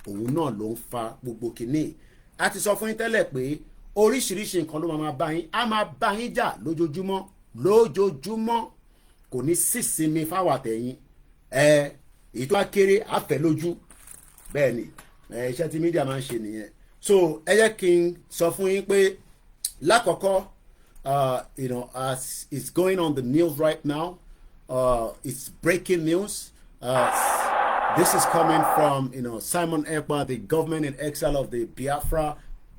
òun náà ló ń fa gbogbo kìíní. A ti sọ fún yín tẹ́lẹ̀ pé oríṣiríṣi nǹkan ló máa bá yín, á máa bá yín jà lójoojúmọ́ kò ní sísinmi fáwọn àtẹ̀yìn. Èyí tó wá kéré àfẹ́ lójú, bẹ́ẹ̀ ni iṣẹ́ tí mídíà máa ń ṣe nìyẹn. So ẹ jẹ́ kí n sọ fún yín pé lákọ̀ọ́kọ́ as it's going on the news right now, it's breaking news. This is coming from Simon Ekpa, the government in exile of the Biafra,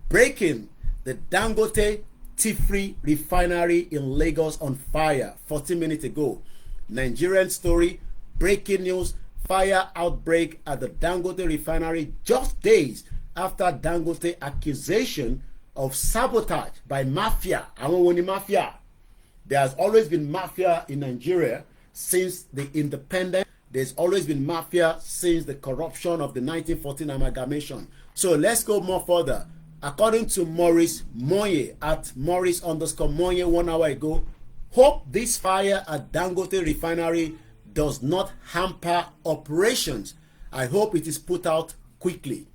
breaking the Dangote tea-free refinery in Lagos on fire 14 minutes ago. Nigerian story, breaking news, fire outbreak at the Dangote refinery just days after Dangote accusation of sabotage by mafia. Àwọn wo ni mafia? There has always been mafia in Nigeria since the independence. There's always been mafia since the corruption of the 1914 amalgamation. So let's go more further. According to Maurice Moye at Maurice_Moye 1 hour ago, hope this fire at Dangote refinery does not hamper operations. I hope it is put out quickly.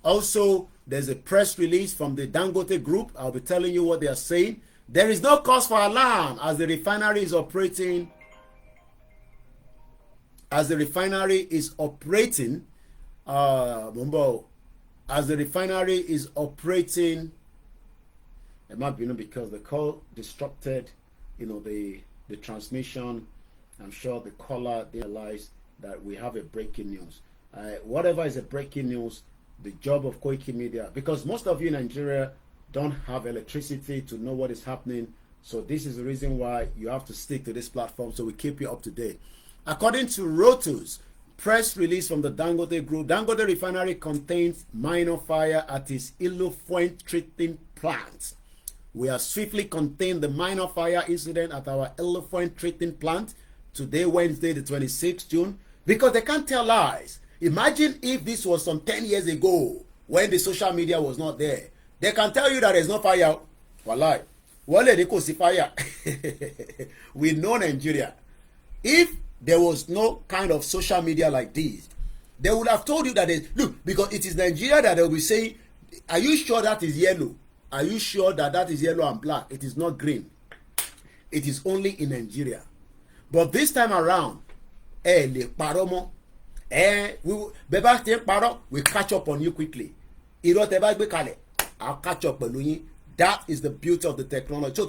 Also, there's a press release from the Dangote group. I'll be telling you what they are saying. There is no cause for alarm as the refinery is operating. As the refinery is operating, it might be because the call disrupted, the transmission. I'm sure the caller realized that we have a breaking news. Whatever is a breaking news, the job of Koikimedia, because most of you in Nigeria don't have electricity to know what is happening. So this is the reason why you have to stick to this platform, so we keep you up to date. According to Reuters, press release from the Dangote group, Dangote refinery contains minor fire at its Ilufuen treating plant. We have swiftly contained the minor fire incident at our Ilufuen treating plant today, Wednesday, the 26th June, because they can't tell lies. Imagine if this was some 10 years ago when the social media was not there. They can tell you that there's no fire. Wallahi. Wale they could see fire. We know Nigeria. If there was no kind of social media like this, they would have told you that look, because it is Nigeria that they will be saying, are you sure that is yellow? Are you sure that that is yellow and black? It is not green. It is only in Nigeria. But this time around, le paromo, we catch up on you quickly. I'll catch up on you. That is the beauty of the technology. So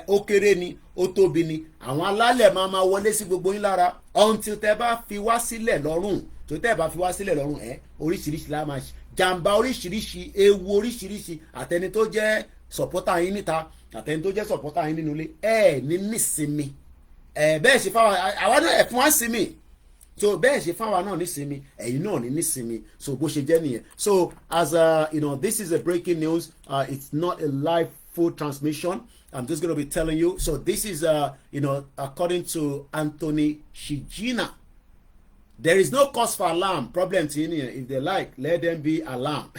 ó kéré ni ó tóbi ni àwọn alálẹ̀ máa wọlé sí gbogbo yín lára until tẹ́ bá fi wá sílẹ̀ lọ́rùn tó tẹ́ bá fi wá sílẹ̀ lọ́rùn oríṣiríṣi la máa jàǹbá oríṣiríṣi ewu oríṣiríṣi àtẹni tó jẹ́ sọ̀pọ́tà yín níta àtẹni tó jẹ́ sọ̀pọ́tà yín nínú ilé ní nísinmi bẹ́ẹ̀ ṣe fáwọn àwa náà fún wa sinmi so bẹ́ẹ̀ ṣe fáwọn náà nísinmi ẹ̀yin náà ní nísinmi so bó ṣe jẹ́ nìyẹn. So as this is a breaking news, it's not a live full transmission. I'm just going to be telling you. So this is, according to Anthony Shijina, there is no cause for alarm. Problem to India. If they like, let them be alarmed.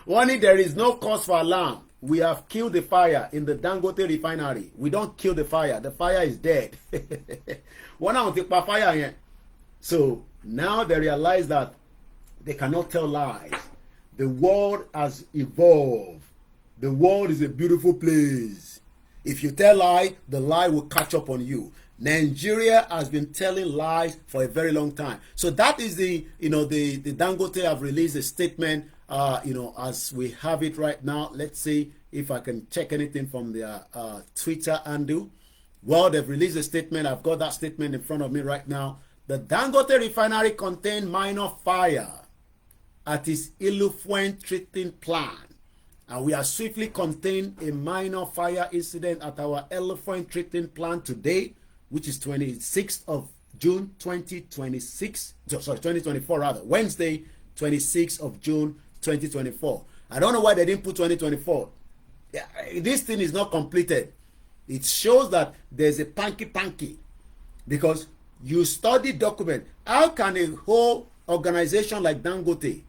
One, there is no cause for alarm. We have killed the fire in the Dangote refinery. We don't kill the fire. The fire is dead. One out take fire here. So now they realize that they cannot tell lies. The world has evolved. The world is a beautiful place. If you tell lie, the lie will catch up on you. Nigeria has been telling lies for a very long time. So that is the Dangote have released a statement, as we have it right now. Let's see if I can check anything from their Twitter handle. Well, they've released a statement. I've got that statement in front of me right now. The Dangote refinery contained minor fire at its Ilufuen treating plant. And we have swiftly contained a minor fire incident at our Ilufuen treating plant today, which is 26th of June 2024 rather, Wednesday 26th of June 2024. I don't know why they didn't put 2024. Yeah, this thing is not completed. It shows that there's a panky because you study document. How can a whole organization like Dangote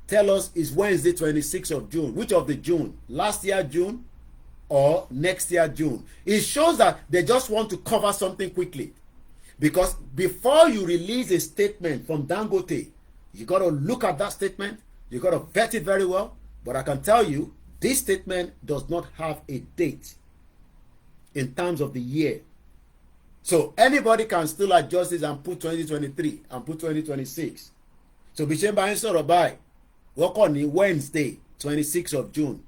tell us it's Wednesday 26th of June? Which of the June? Last year June or next year June? It shows that they just want to cover something quickly. Because before you release a statement from Dangote, you got to look at that statement. You got to vet it very well. But I can tell you, this statement does not have a date in terms of the year. So anybody can still adjust this and put 2023 and put 2026. So bí ṣe ń bá yín sọ̀rọ̀ báyìí, wọ́n kọ́ ní Wednesday 26th of June,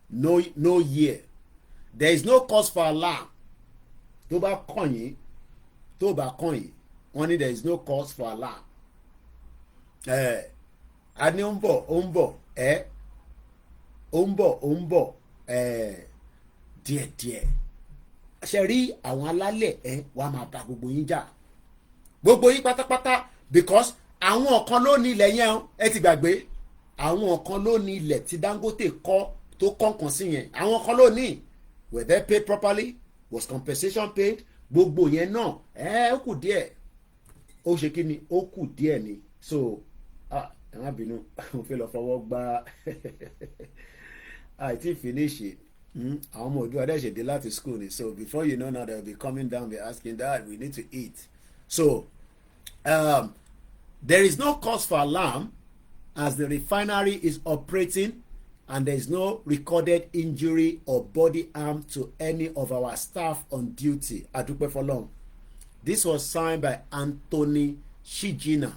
no year. There is no cause for alarm. Tó bá kàn yín, tó bá kàn yín, wọ́n ní there is no cause for alarm. A ní ó ń bọ̀, díẹ̀díẹ̀. Ṣe rí àwọn alálẹ̀ wàá máa bá gbogbo yín jà. Gbogbo yín pátápátá, because àwọn kan ló ní ilẹ̀ yẹn ẹ ti gbàgbé. Àwọn kan ló ní ilẹ̀ tí Dangote kọ́ tó kọ̀ọ̀kan sí yẹn. Àwọn kan ló ní. Were they paid properly? Was compensation paid? Gbogbo yẹn náà ó kù díẹ̀. Ó ṣe kí ni? Ó kù díẹ̀ ni. So ẹ má bínú, mo fẹ́ lọ fọwọ́ gbá àìtí finish it. Àwọn ọmọ òdúrà dẹ̀ ṣèdè láti school ni. So before you know now they will be coming down, be asking, Dad, we need to eat. So there is no cause for alarm as the refinery is operating and there is no recorded injury or body harm to any of our staff on duty. Adúpẹ́ f'Ọlọ́run. This was signed by Anthony Shijina,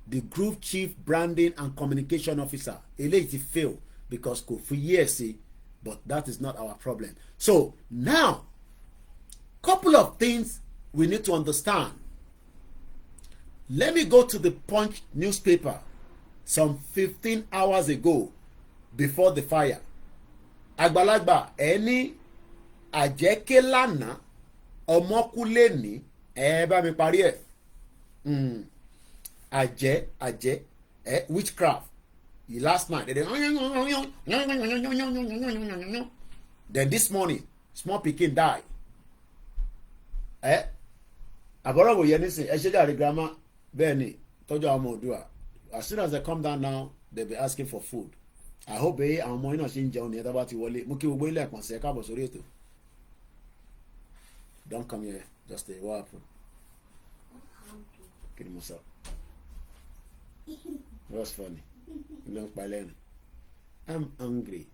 the group chief branding and communication officer. Eléyìí ti fail because kò fi years sí, but that is not our problem. So now, couple of things we need to understand. Let me go to the Punch newspaper some 15 hours ago before the fire. Àgbàlagbà ẹni àjẹké lánàá ọmọkúlé ní bá mi parí ẹ̀. Àjẹ́ witchcraft. Last night then this morning small pikin die. Àbọ̀rọ̀ wò yẹ nísìn ẹ ṣe jàre grandma bẹ́ẹ̀ ni tọ́jú àwọn ọmọ Oòduà. As soon as they come down now they be asking for food. I hope àwọn ọmọ yín náà ṣe ń jẹun ní ẹ̀ta bá ti wọlé. Mú kí gbogbo ilé ẹ̀kan sí ẹ káàbọ̀ sórí ètò. Don't come here, just stay. What happened? Kí ni mo sọ? What's funny? Ló ń pa lẹ́nu. I'm hungry.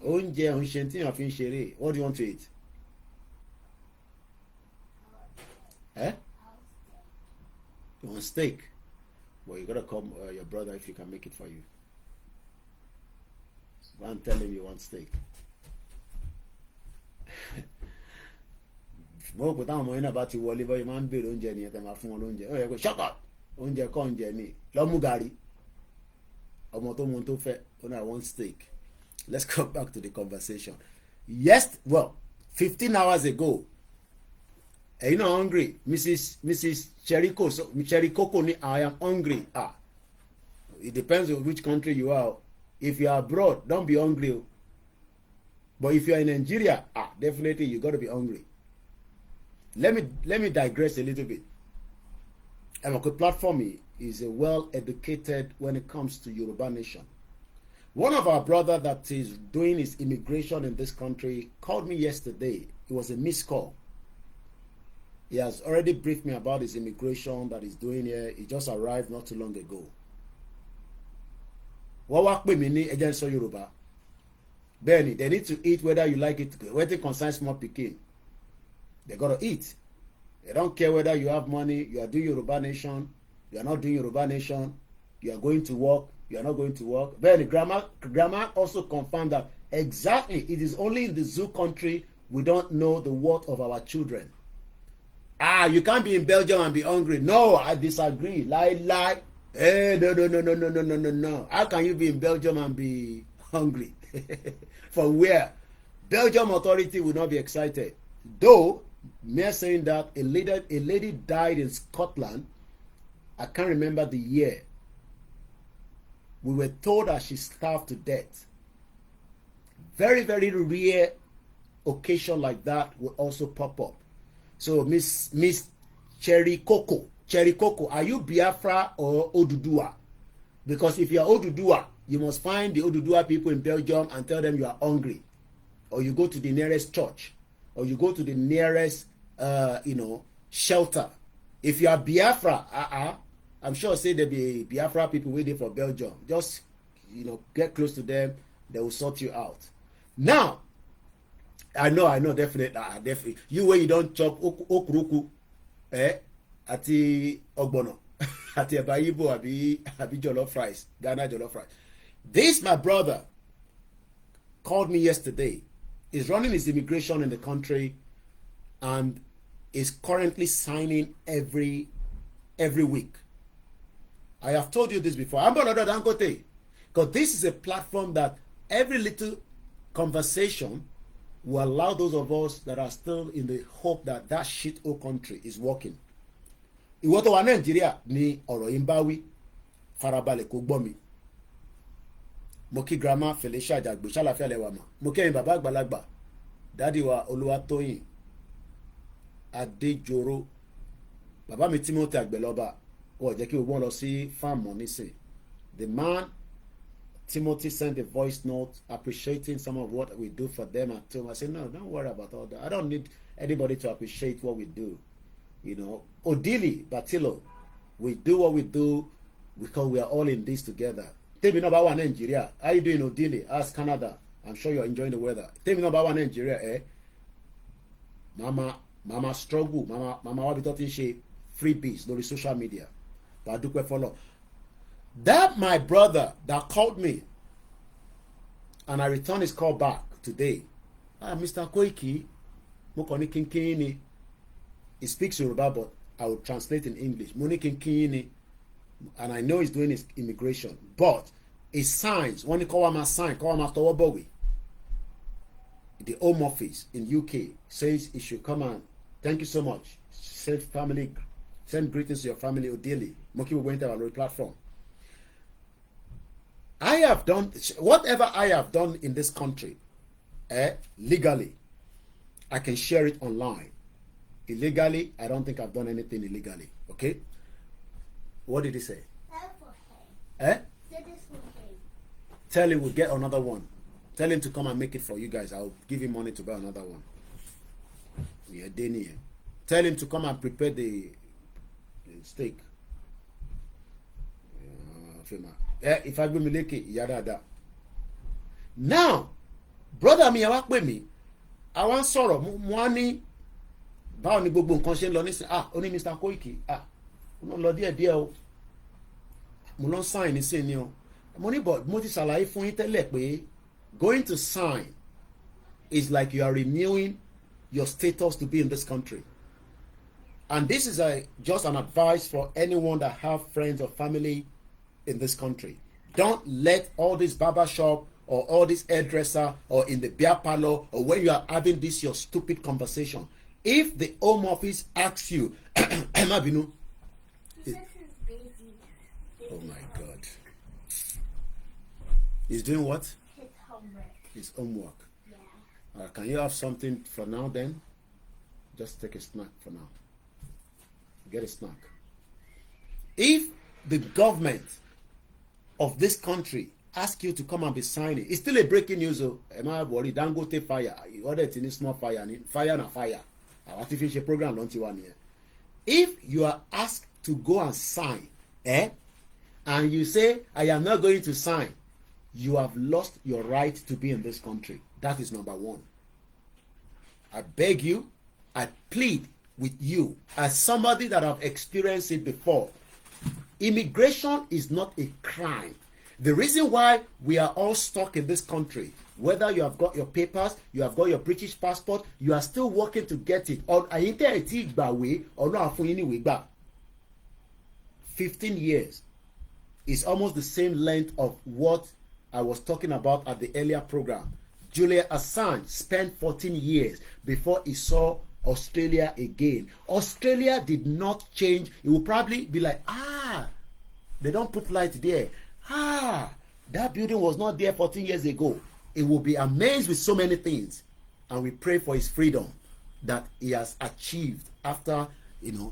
Oúnjẹ òun ṣe tí yàn fi ń ṣeré. What do you want to eat? You want steak? Well, you gotta call your brother if he can make it for you. But I'm telling you want steak. Mo kò táwọn ọmọ yín náà bá ti wọlé báyìí máa ń béèrè oúnjẹ nìyẹn tẹ́ máa fún wọn lóúnjẹ. Ó yẹ kó shut up. Oúnjẹ kọ́ oúnjẹ ni. Lọ́mú gàrí. Ọmọ tó mú tó fẹ́. Ó náà want steak. Let's go back to the conversation. Yes, well, 15 hours ago, you know, hungry. Mrs. Cherry Coco, I am hungry. It depends on which country you are. If you are abroad, don't be hungry. But if you are in Nigeria, definitely you got to be hungry. Let me digress a little bit. Amako Platform is a well-educated when it comes to Yoruba Nation. One of our brother that is doing his immigration in this country called me yesterday. It was a missed call. He has already briefed me about his immigration that he's doing here. He just arrived not too long ago. Wọ́n wá pè mí ní ẹjẹ́ ń sọ Yorùbá. Bẹ́ẹ̀ni, they need to eat whether you like it. When they concern small pikin, they gotta eat. They don't care whether you have money, you are doing Yoruba Nation, you are not doing Yoruba Nation, you are going to work, you are not going to work. Bẹ́ẹ̀ni, grandma also confirmed that exactly it is only in the zoo country we don't know the worth of our children. You can't be in Belgium and be hungry. No, I disagree. Lie. No. How can you be in Belgium and be hungry? From where? Belgium authority will not be excited. Though, mere saying that a lady died in Scotland, I can't remember the year. We were told that she starved to death. Very, very rare occasion like that will also pop up. So, Miss Cherry Coco, are you Biafra or Oduduwa? Because if you are Oduduwa, you must find the Oduduwa people in Belgium and tell them you are hungry. Or you go to the nearest church. Or you go to the nearest, shelter If you are Biafra, I'm sure say there be Biafra people waiting for Belgium. Just, get close to them. They will sort you out. Now, I know, definitely. You where you don't chop okruku, ati ogbono, ati abayibo, abi jollof rice, Ghana jollof rice. This, my brother, called me yesterday. He's running his immigration in the country and is currently signing every week. I have told you this before. I'm going to Dangote, because this is a platform that every little conversation will allow those of us that are still in the hope that that shit hole country is working. Ìwọ tó wà Nàìjíríà ni ọ̀rọ̀ yìí ń bá wí, farabalẹ̀ kó gbọ́ mi. Mo kí grandma Felicia Jagbe ṣàlàfíà lẹ́wà mà. Mo kẹ́yìn bàbá àgbàlagbà dádì wa Olúwatóyìn Adéjoró, bàbá mi Timothy Àgbẹ̀lọ́ba, wọ́n jẹ́ kí wọ́n lọ sí fáàmù nísìn. The man Timothy sent a voice note appreciating some of what we do for them at home. I said, no, don't worry about all that. I don't need anybody to appreciate what we do. Odili, Batilo, we do what we do because we are all in this together. Tell me about one Nigeria. How you doing, Odili? Ask Canada. I'm sure you're enjoying the weather. Tell me about one Nigeria, eh? Mama struggle. Mama wa bi to tin ṣe freebies lórí social media. But I do follow. That my brother that called me, and I returned his call back today. Mr. Koiki, mo kàn ní kínkín ni. He speaks Yoruba, but I will translate in English. Mo ní kínkín ni. And I know he's doing his immigration, but his signs, when he call him a sign, call him a towobowi. The Home Office in UK says he should come and thank you so much. Send greetings to your family, Odili. Moki will went to our platform. I have done whatever I have done in this country, legally. I can share it online. Illegally, I don't think I've done anything illegally. Okay? What did he say? Tell him we'll get another one. Tell him to come and make it for you guys. I'll give him money to buy another one. Yeah, Danny. Tell him to come and prepare the steak. If I go miliki, yada. Now, brother mi wá pè mí. I want sọ̀rọ̀ mo ní báwo ni gbogbo nǹkan ṣe ń lọ nísìn. Ó ní Mr. Koiki. Mo lọ díẹ̀ o. Mo lọ sign nísìn ni o. Mo ní but mo ti ṣàlàyé fún yín tẹ́lẹ̀ pé going to sign is like you are renewing your status to be in this country. And this is just an advice for anyone that have friends or family in this country. Don't let all this barbershop or all this hairdresser or in the beer parlor or when you are having this your stupid conversation. If the Home Office asks you, Emma Binu, oh my God, he's doing what? His homework. His homework. Yeah. Can you have something for now then? Just take a snack for now. Get a snack. If the government of this country ask you to come and be signing, it's still a breaking news. Am I worried? Dangote fire. You order it in a small fire. Fire na fire. Our artificial program launch 1 year. If you are asked to go and sign, and you say, I am not going to sign, you have lost your right to be in this country. That is number one. I beg you, I plead with you, as somebody that have experienced it before. Immigration is not a crime. The reason why we are all stuck in this country, whether you have got your papers, you have got your British passport, you are still working to get it. 15 years is almost the same length of what I was talking about at the earlier program. Julian Assange spent 14 years before he saw Australia again. Australia did not change. It will probably be like, they don't put light there. That building was not there 14 years ago. It will be amazed with so many things. And we pray for his freedom that he has achieved after, listen.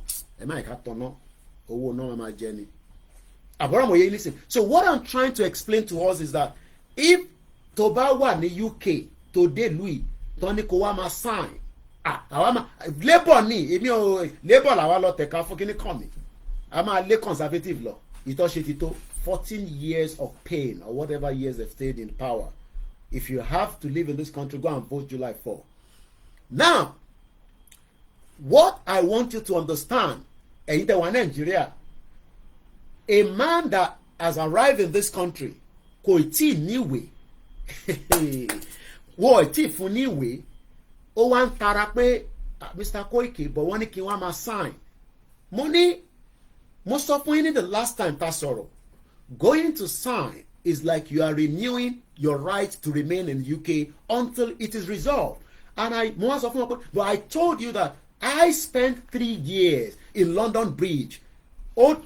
So what I'm trying to explain to us is that if Toba wà ní UK today Louis Tony Kowama sign àwa máa labour ní èmi ò labour làwa lọ tẹ̀ka fún kíní kàn mí a máa lé conservative lọ ìtọ́ṣe ti tó 14 years of pain or whatever years they've stayed in power. If you have to live in this country, go and vote July 4. Now, what I want you to understand, ẹ̀yin tẹ́ wà Nigeria, a man that has arrived in this country kò tí ì níwèé wọ́n ì tí ì fún níwèé ó wá ń tara pé Mr. Koiki but wọ́n ní kí wọ́n máa sign. Mo sọ fún yín ní the last time tá sọ̀rọ̀, going to sign is like you are renewing your right to remain in the UK until it is resolved. And but I told you that I spent 3 years in London Bridge, Old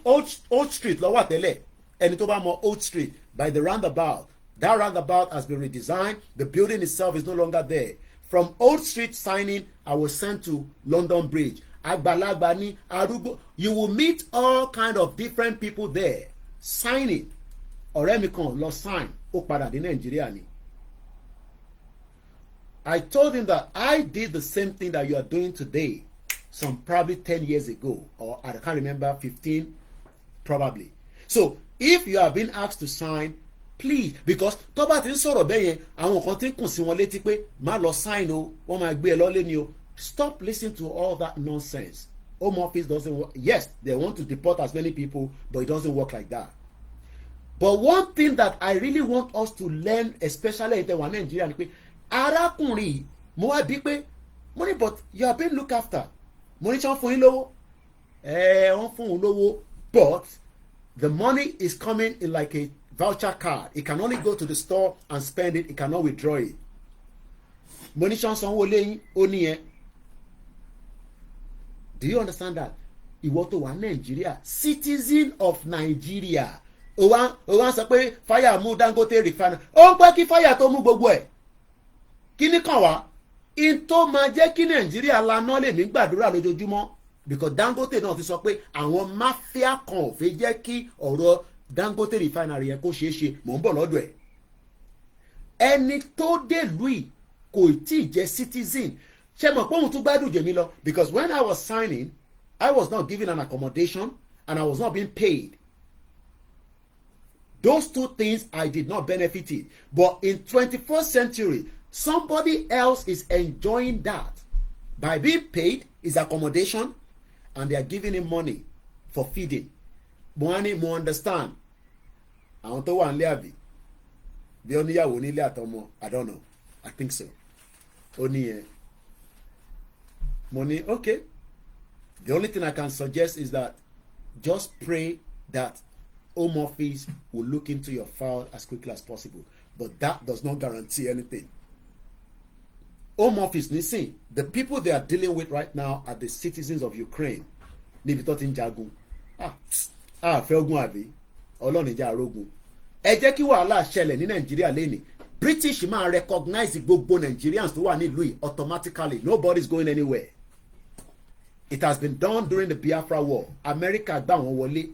Street, lọ́wọ́ àtẹ́lẹ̀, ẹni tó bá mọ Old Street, by the roundabout. That roundabout has been redesigned. The building itself is no longer there. From Old Street signing, I was sent to London Bridge. Àgbàlagbà ní arúgbó. You will meet all kind of different people there signing. Ọ̀rẹ́ mi kan lọ sign, ó padà dé Nàìjíríà ni. I told him that I did the same thing that you are doing today, some probably 10 years ago, or I can't remember, 15, probably. So if you have been asked to sign, please, because tó bá ti ń sọ̀rọ̀ bẹ́ẹ̀ yẹn, àwọn kan ti ń kùn sí wọn létí pé má lọ sign o, wọ́n máa gbé ẹ lọ́lé ni o. Stop listening to all that nonsense. Home Office doesn't work. Yes, they want to deport as many people, but it doesn't work like that. But one thing that I really want us to learn, especially in Nigeria, ni pé arákùnrin mo wá bí pé mo ní but you are being looked after. Mo ní tí wọ́n fún yín lówó. Wọ́n fún un lówó, but the money is coming in like a voucher card. It can only go to the store and spend it. It cannot withdraw it. Mo ní tí wọ́n sanwó lẹ́yìn ó níyẹn. Do you understand that? Ìwọ tó wà Nigeria, citizen of Nigeria. Ó wá sọ pé fire mú Dangote refinery. Ó ń pẹ́ kí fire tó mú gbogbo ẹ̀. Kí ni kàn wá? In tó máa jẹ́ kí Nàìjíríà laná lè ní gbàdúrà lójoojúmọ́. Because Dangote náà ti sọ pé àwọn mafia kan ò fẹ́ jẹ́ kí ọ̀rọ̀ Dangote refinery yẹn kó ṣeé ṣe. Mò ń bọ̀ lọ́dọ̀ ẹ̀. Ẹni tó dé lùí kò tí ì jẹ́ citizen. Ṣé mọ̀ pé òun tún gbádùn jèmi lọ? Because when I was signing, I was not given an accommodation and I was not being paid. Those two things I did not benefit it. But in 21st century, somebody else is enjoying that by being paid his accommodation and they are giving him money for feeding. Mo understand. Àwọn tó wà nílé àbí bí ó níyàwó nílé àtọmọ, I don't know. I think so. Ó ní money, okay. The only thing I can suggest is that just pray that Home Office will look into your file as quickly as possible. But that does not guarantee anything. Home Office, listen, the people they are dealing with right now are the citizens of Ukraine. Níbi tó ti ń jagun. Fẹ́ ogun àbí? Ọlọ́run ìjà arógun. Ẹ jẹ́ kí wàhálà ṣẹlẹ̀ ní Nàìjíríà lẹ́nìí. British máa recognize gbogbo Nigerians tó wà nílùú yìí automatically. Nobody's going anywhere. It has been done during the Biafra War. America gbà wọ́n wọlé.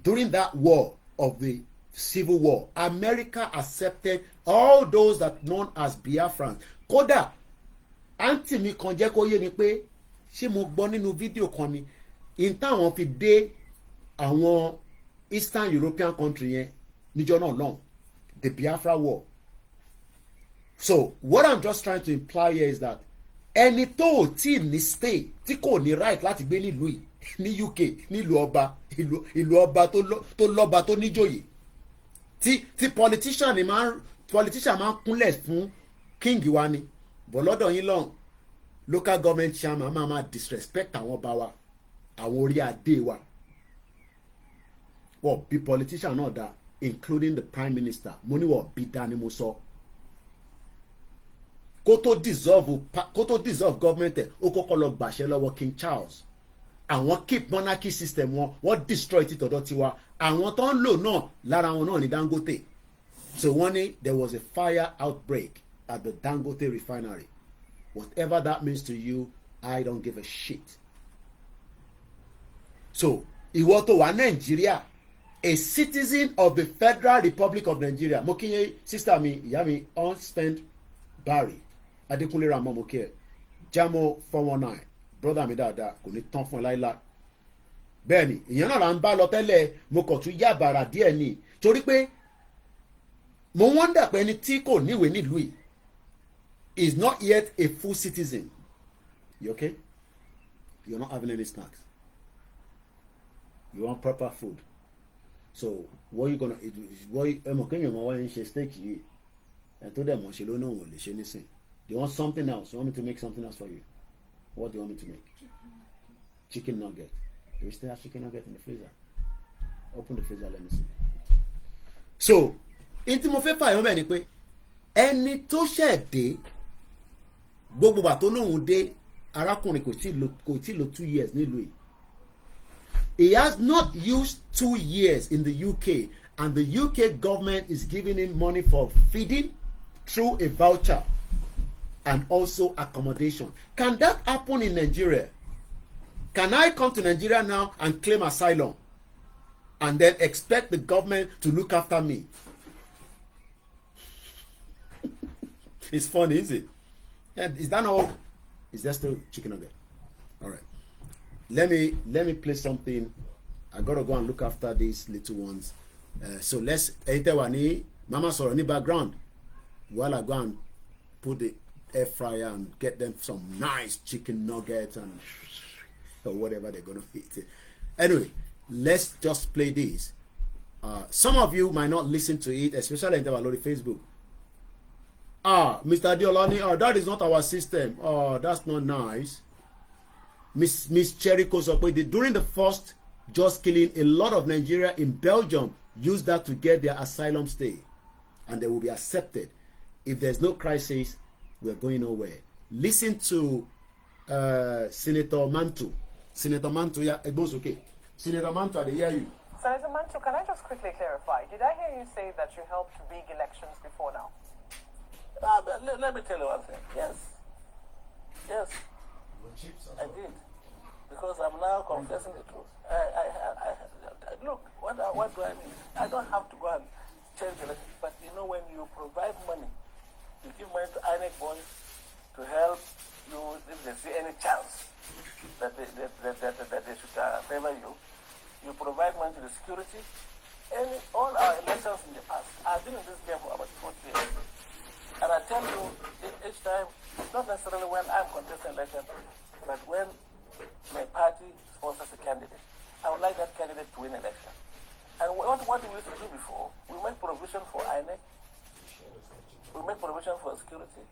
During that war of the Civil War, America accepted all those that known as Biafrans. Kódà, àǹtí mi kan jẹ́ kó yé mi pé ṣé mo gbọ́ nínú fídíò kan ni in táwọn fi dé àwọn Eastern European country yẹn níjọ́ náà lọ́hùn. The Biafra War. So, what I'm just trying to imply here is that ẹni tó ò tí ní stay tí kò ní right láti gbé nílùú yìí ní UK nílùú ọba ìlú ọba tó lọ́ba tó níjòyè tí politician máa ń kúnlẹ̀ fún king wa ni bọ̀ lọ́dọ̀ yín lọ́hùn local government chairman máa disrespect àwọn ọba wa àwọn orí adé wa wọ́n bí politician náà dá including the prime minister mo ní wọ́n bí dá ni mo sọ. Kó tó dissolve government ó kọ́kọ́ lọ gbàṣẹ lọ́wọ́ King Charles. Àwọn keep monarchy system wọ́n destroy ti tọ̀dọ̀ tiwa. Àwọn tó ń lò náà lára wọn náà ní Dangote. So wọ́n ní there was a fire outbreak at the Dangote refinery. Whatever that means to you, I don't give a shit. So ìwọ tó wà Nàìjíríà, a citizen of the Federal Republic of Nigeria. Mo kí yín sister mi ìyá mi unspent Barry. Adékúnlé Ramon mo kí ẹ. Jamo 419 brother mi dáadáa kò ní tán fún ẹ láíláí. Bẹ́ẹ̀ni ìyẹn náà là ń bá lọ tẹ́lẹ̀ mo kàn tún yá bàrà díẹ̀ ni torí pé mo wonder pé ẹni tí kò níwèé nílùú yìí is not yet a full citizen. You okay? You're not having any snacks. You want proper food. So what you gonna eat? Ẹ mọ̀ kéèyàn máa wá ń ṣe steak yìí ẹ̀ tó dẹ̀ mọ̀ ṣe ló náà wò lè ṣe nísìn. Do you want something else? You want me to make something else for you? What do you want me to make? Chicken nugget. Do we still have chicken nugget in the freezer? Open the freezer, let me see. So, in tí mo fẹ́ fààyàn bẹ́ẹ̀ ni pé ẹni tó ṣẹ̀ dé gbogbo bàtó lóhùn dé arákùnrin kò tí lo 2 years nílùú yìí. He has not used 2 years in the UK and the UK government is giving him money for feeding through a voucher and also accommodation. Can that happen in Nigeria? Can I come to Nigeria now and claim asylum and then expect the government to look after me? It's funny, is it? And is that all? Is there still chicken nugget? All right. Let me play something. I gotta go and look after these little ones. So let's Mama sọ̀rọ̀ ní background while I go and put the air fryer and get them some nice chicken nuggets and or whatever they're gonna eat. Anyway, let's just play this. Some of you might not listen to it, especially in the Facebook. Mr. Diolani, that is not our system. That's not nice. Miss Cheriko Sokwe, during the first just killing, a lot of Nigeria in Belgium used that to get their asylum stay, and they will be accepted. If there's no crisis, we're going nowhere. Listen to Senator Mantu. Senator Mantu, yeah, it goes okay. Senator Mantu, I hear you. Senator Mantu, can I just quickly clarify? Did I hear you say that you helped rig elections before now? Let me tell you one thing. Yes. Yes. I did. Because I'm now confessing the truth. Look, what do I mean? I don't have to go and change elections, but you know, when you provide money, you give money to INEC boys to help you if they see any chance that they should favor you. You provide money to the security. All our elections in the past, I've been in this game for about 40 years. And I tell you, each time, not necessarily when I'm contesting election, but when my party sponsors a candidate, I would like that candidate to win election. And what we used to do before, we make provision for INEC, we make provision for security,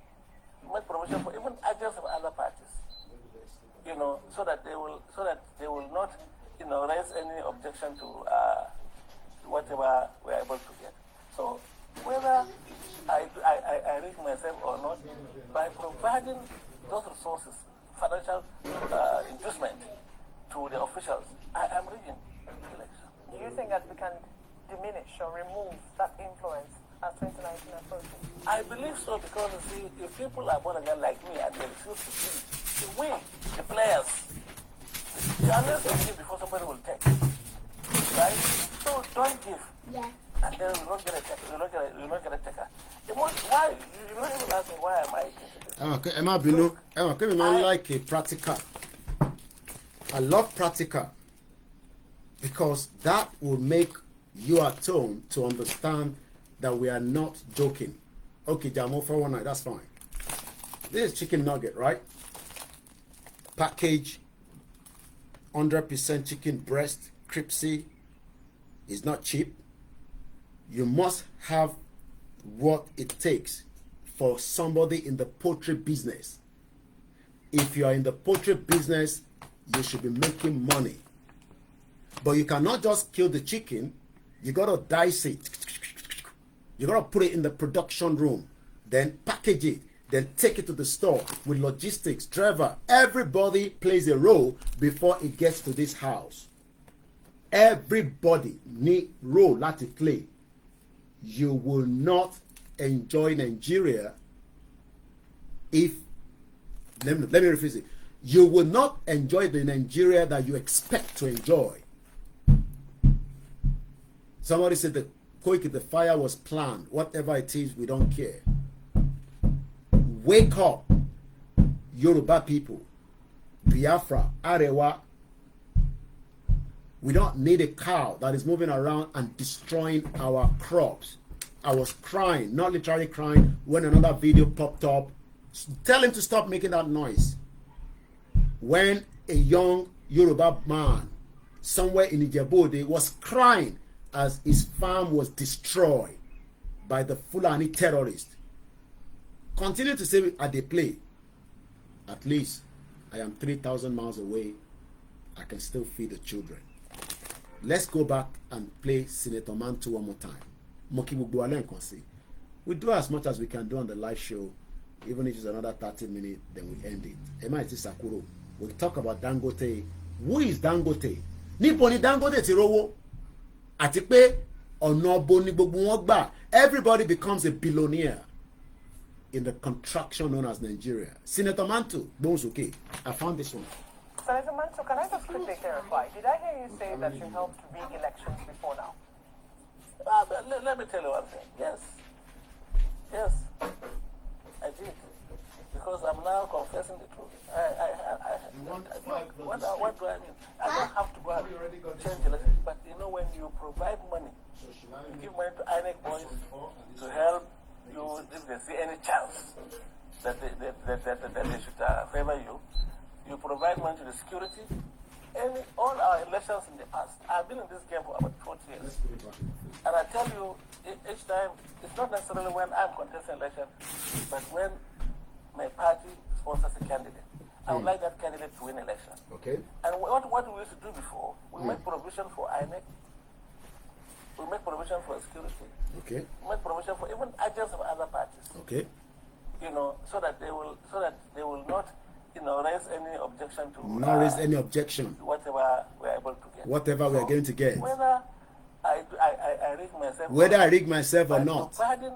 we make provision for even agents of other parties, you know, so that they will not, you know, raise any objection to whatever we're able to get. So whether I reach myself or not, by providing those resources, financial inducement to the officials, I am reaching the election. Do you think that we can diminish or remove that influence as 2019 approaches? I believe so, because you see, if people are born again like me and they refuse to win, the players, unless they give before somebody will take, right? So don't give. Yeah. And then we will not get a taker. We will not get a taker. Why? You don't even ask me why am I? Okay, Emma Binu. I like a practical. I love practical because that will make you at home to understand that we are not joking. Okay, Jamo 419, that's fine. This is chicken nugget, right? Package, 100% chicken breast, crispy. It's not cheap. You must have what it takes for somebody in the poultry business. If you are in the poultry business, you should be making money. But you cannot just kill the chicken. You got to dice it. You got to put it in the production room, then package it, then take it to the store with logistics, driver. Everybody plays a role before it gets to this house. Everybody need role to play. You will not enjoy Nigeria if, let me rephrase it. You will not enjoy the Nigeria that you expect to enjoy. Somebody said that Koiki, the fire was planned. Whatever it is, we don't care. Wake up. Yoruba people, Biafra, Arewa, we don't need a cow that is moving around and destroying our crops. I was crying, not literally crying, when another video popped up. Tell him to stop making that noise. When a young Yoruba man somewhere in Ijebu was crying as his farm was destroyed by the Fulani terrorists. Continue to say at the play. At least I am 3,000 miles away. I can still feed the children. Let's go back and play Senator Mantu one more time. We do as much as we can do on the live show, even if it's another 30 minutes, then we end it. Emaiti Sakuro. We'll talk about Dangote. Who is Dangote? Níbo ni Dangote ti rówó? Àti pé ọ̀nà bo ni gbogbo wọn gbà. Everybody becomes a billionaire in the contraction known as Nigeria. Senator Mantu, okay. I found this one. Senator Mantu, can I just quickly clarify? Did I hear you say that you helped rig elections before now? Let me tell you one thing. Yes. Yes. I did. Because I'm now confessing the truth. What do I mean? I don't have to go and change elections. But you know, when you provide money, you give money to INEC boys to help you, if they see any chance that they should favor you, you provide money to the security. All our elections in the past, I've been in this game for about 40 years. And I tell you, each time, it's not necessarily when I'm contesting election, but when my party sponsors a candidate. I would like that candidate to win election. Okay. And what we used to do before, we make provision for INEC, we make provision for security, Okay. we make provision for even agents of other parties. Okay. You know, so that they will not, you know, raise any objection to. Not raise any objection. Whatever we're able to get. Whatever we are going to get. Whether I rig myself. Whether I rig myself or not. Providing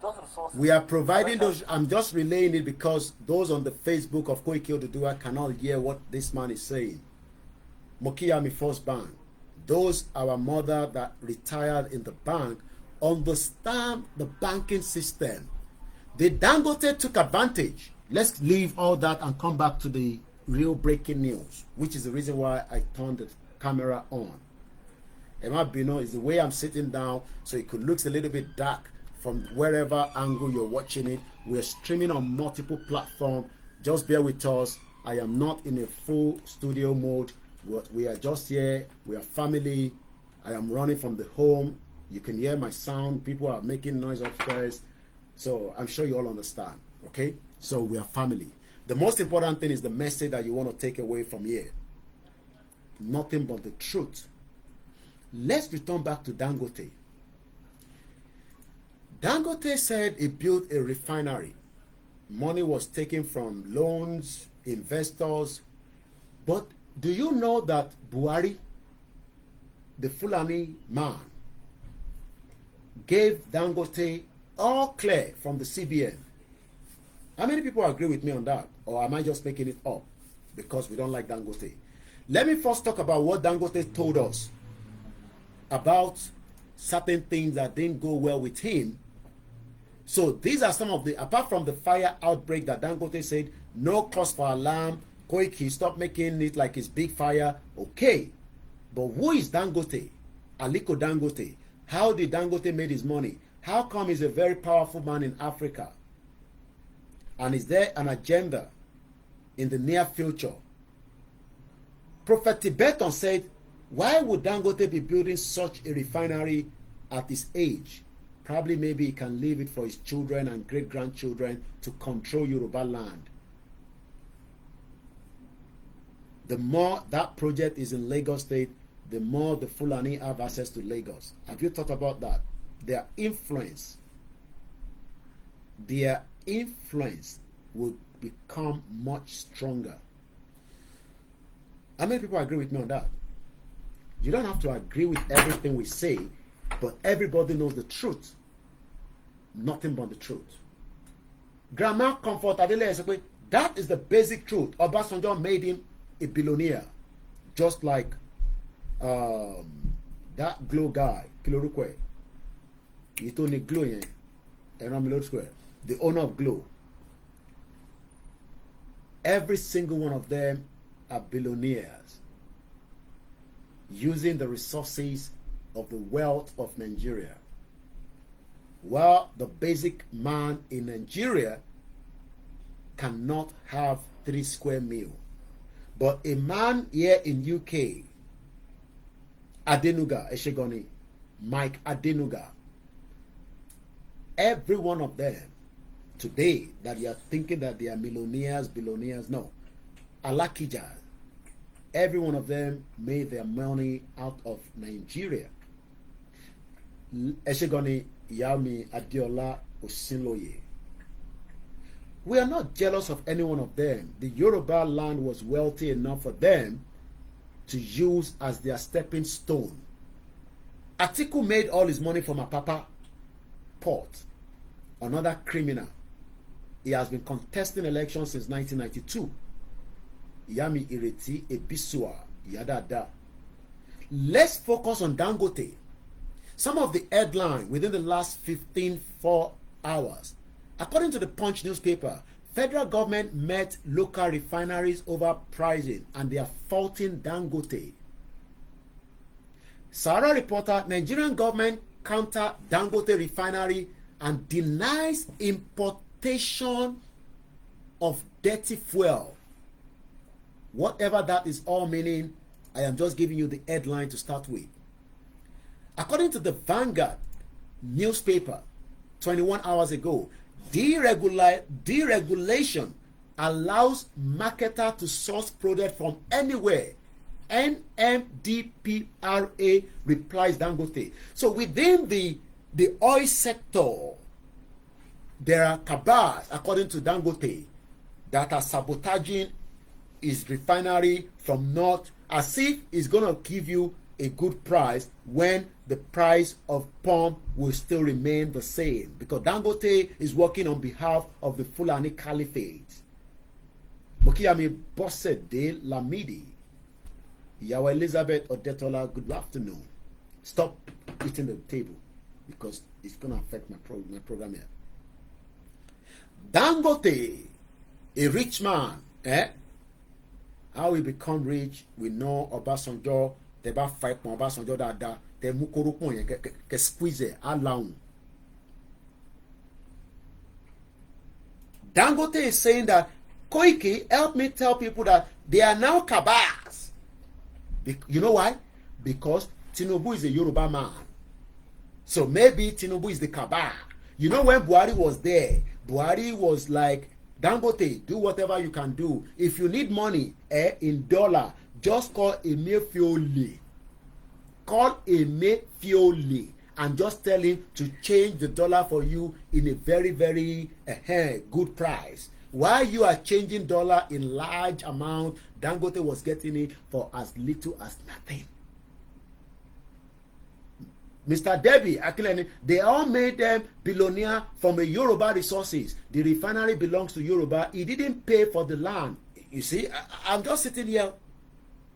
those resources. We are providing those. I'm just relaying it because those on the Facebook of Koikimedia cannot hear what this man is saying. Mokiyami First Bank. Those our mother that retired in the bank understand the banking system. The Dangote took advantage. Let's leave all that and come back to the real breaking news, which is the reason why I turned the camera on. Emma Bino is the way I'm sitting down, so it could look a little bit dark from wherever angle you're watching it. We're streaming on multiple platforms. Just bear with us. I am not in a full studio mode. We are just here. We are family. I am running from the home. You can hear my sound. People are making noise upstairs. So I'm sure you all understand. Okay? So we are family. The most important thing is the message that you want to take away from here. Nothing but the truth. Let's return back to Dangote. Dangote said he built a refinery. Money was taken from loans, investors. But do you know that Buhari, the Fulani man, gave Dangote all clear from the CBN? How many people agree with me on that? Or am I just making it up because we don't like Dangote? Let me first talk about what Dangote told us about certain things that didn't go well with him. So these are some of the, apart from the fire outbreak that Dangote said, no cause for alarm, Koiki, stop making it like it's big fire. Okay. But who is Dangote? Aliko Dangote. How did Dangote make his money? How come he's a very powerful man in Africa? And is there an agenda in the near future? Prophet Tibeton said, why would Dangote be building such a refinery at his age? Probably maybe he can leave it for his children and great-grandchildren to control Yoruba land. The more that project is in Lagos State, the more the Fulani have access to Lagos. Have you thought about that? Their influence will become much stronger. How many people agree with me on that? You don't have to agree with everything we say, but everybody knows the truth. Nothing but the truth. Grandma Comfort Adele said, that is the basic truth. Obasanjo made him a billionaire. Just like that Glow guy, Kilorukwe. He told me Glow, the owner of Glow. Every single one of them are billionaires using the resources of the wealth of Nigeria. While the basic man in Nigeria cannot have 3 square meals. But a man here in UK, Adenuga Eshegoni, Mike Adenuga, every one of them today that you are thinking that they are millionaires, billionaires, no. Alakija, every one of them made their money out of Nigeria. Eshegoni Yami Adiola Osinloye. We are not jealous of any one of them. The Yoruba land was wealthy enough for them to use as their stepping stone. Atiku made all his money from Apapa Port, another criminal. He has been contesting elections since 1992. Yami Ireti Ebisua Yadada. Let's focus on Dangote. Some of the headlines within the last 4 hours. According to the Punch newspaper, federal government met local refineries over pricing and they are faulting Dangote. Sahara reporter, Nigerian government counter Dangote refinery and denies importation of dirty fuel. Whatever that is all meaning, I am just giving you the headline to start with. According to the Vanguard newspaper, 21 hours ago, deregulation allows marketer to source product from anywhere. NMDPRA replies Dangote. So within the oil sector, there are cabals, according to Dangote, that are sabotaging his refinery from north, as if it's going to give you a good price when the price of palm will still remain the same, because Dangote is working on behalf of the Fulani Caliphate. Mokiyami Bosede Lamidi, Yawa Elizabeth Odetola, good afternoon. Stop eating the table because it's going to affect my program here. Dangote, a rich man, how he become rich, we know. Obasanjo, they ba fight pon Obasanjo dáadáa, they mú koropon yẹn ke squeeze allow. Dangote is saying that Koiki, help me tell people that they are now cabals. You know why? Because Tinubu is a Yoruba man. So maybe Tinubu is the cabal. You know, when Buhari was there, Buhari was like, Dangote, do whatever you can do. If you need money in dollar, just call Emefiole. Call Emefiole and just tell him to change the dollar for you in a very, very good price. While you are changing dollar in large amount, Dangote was getting it for as little as nothing. Mr. Debbie Akileni, they all made them billionaire from a Yoruba resources. The refinery belongs to Yoruba. He didn't pay for the land. You see, I'm just sitting here.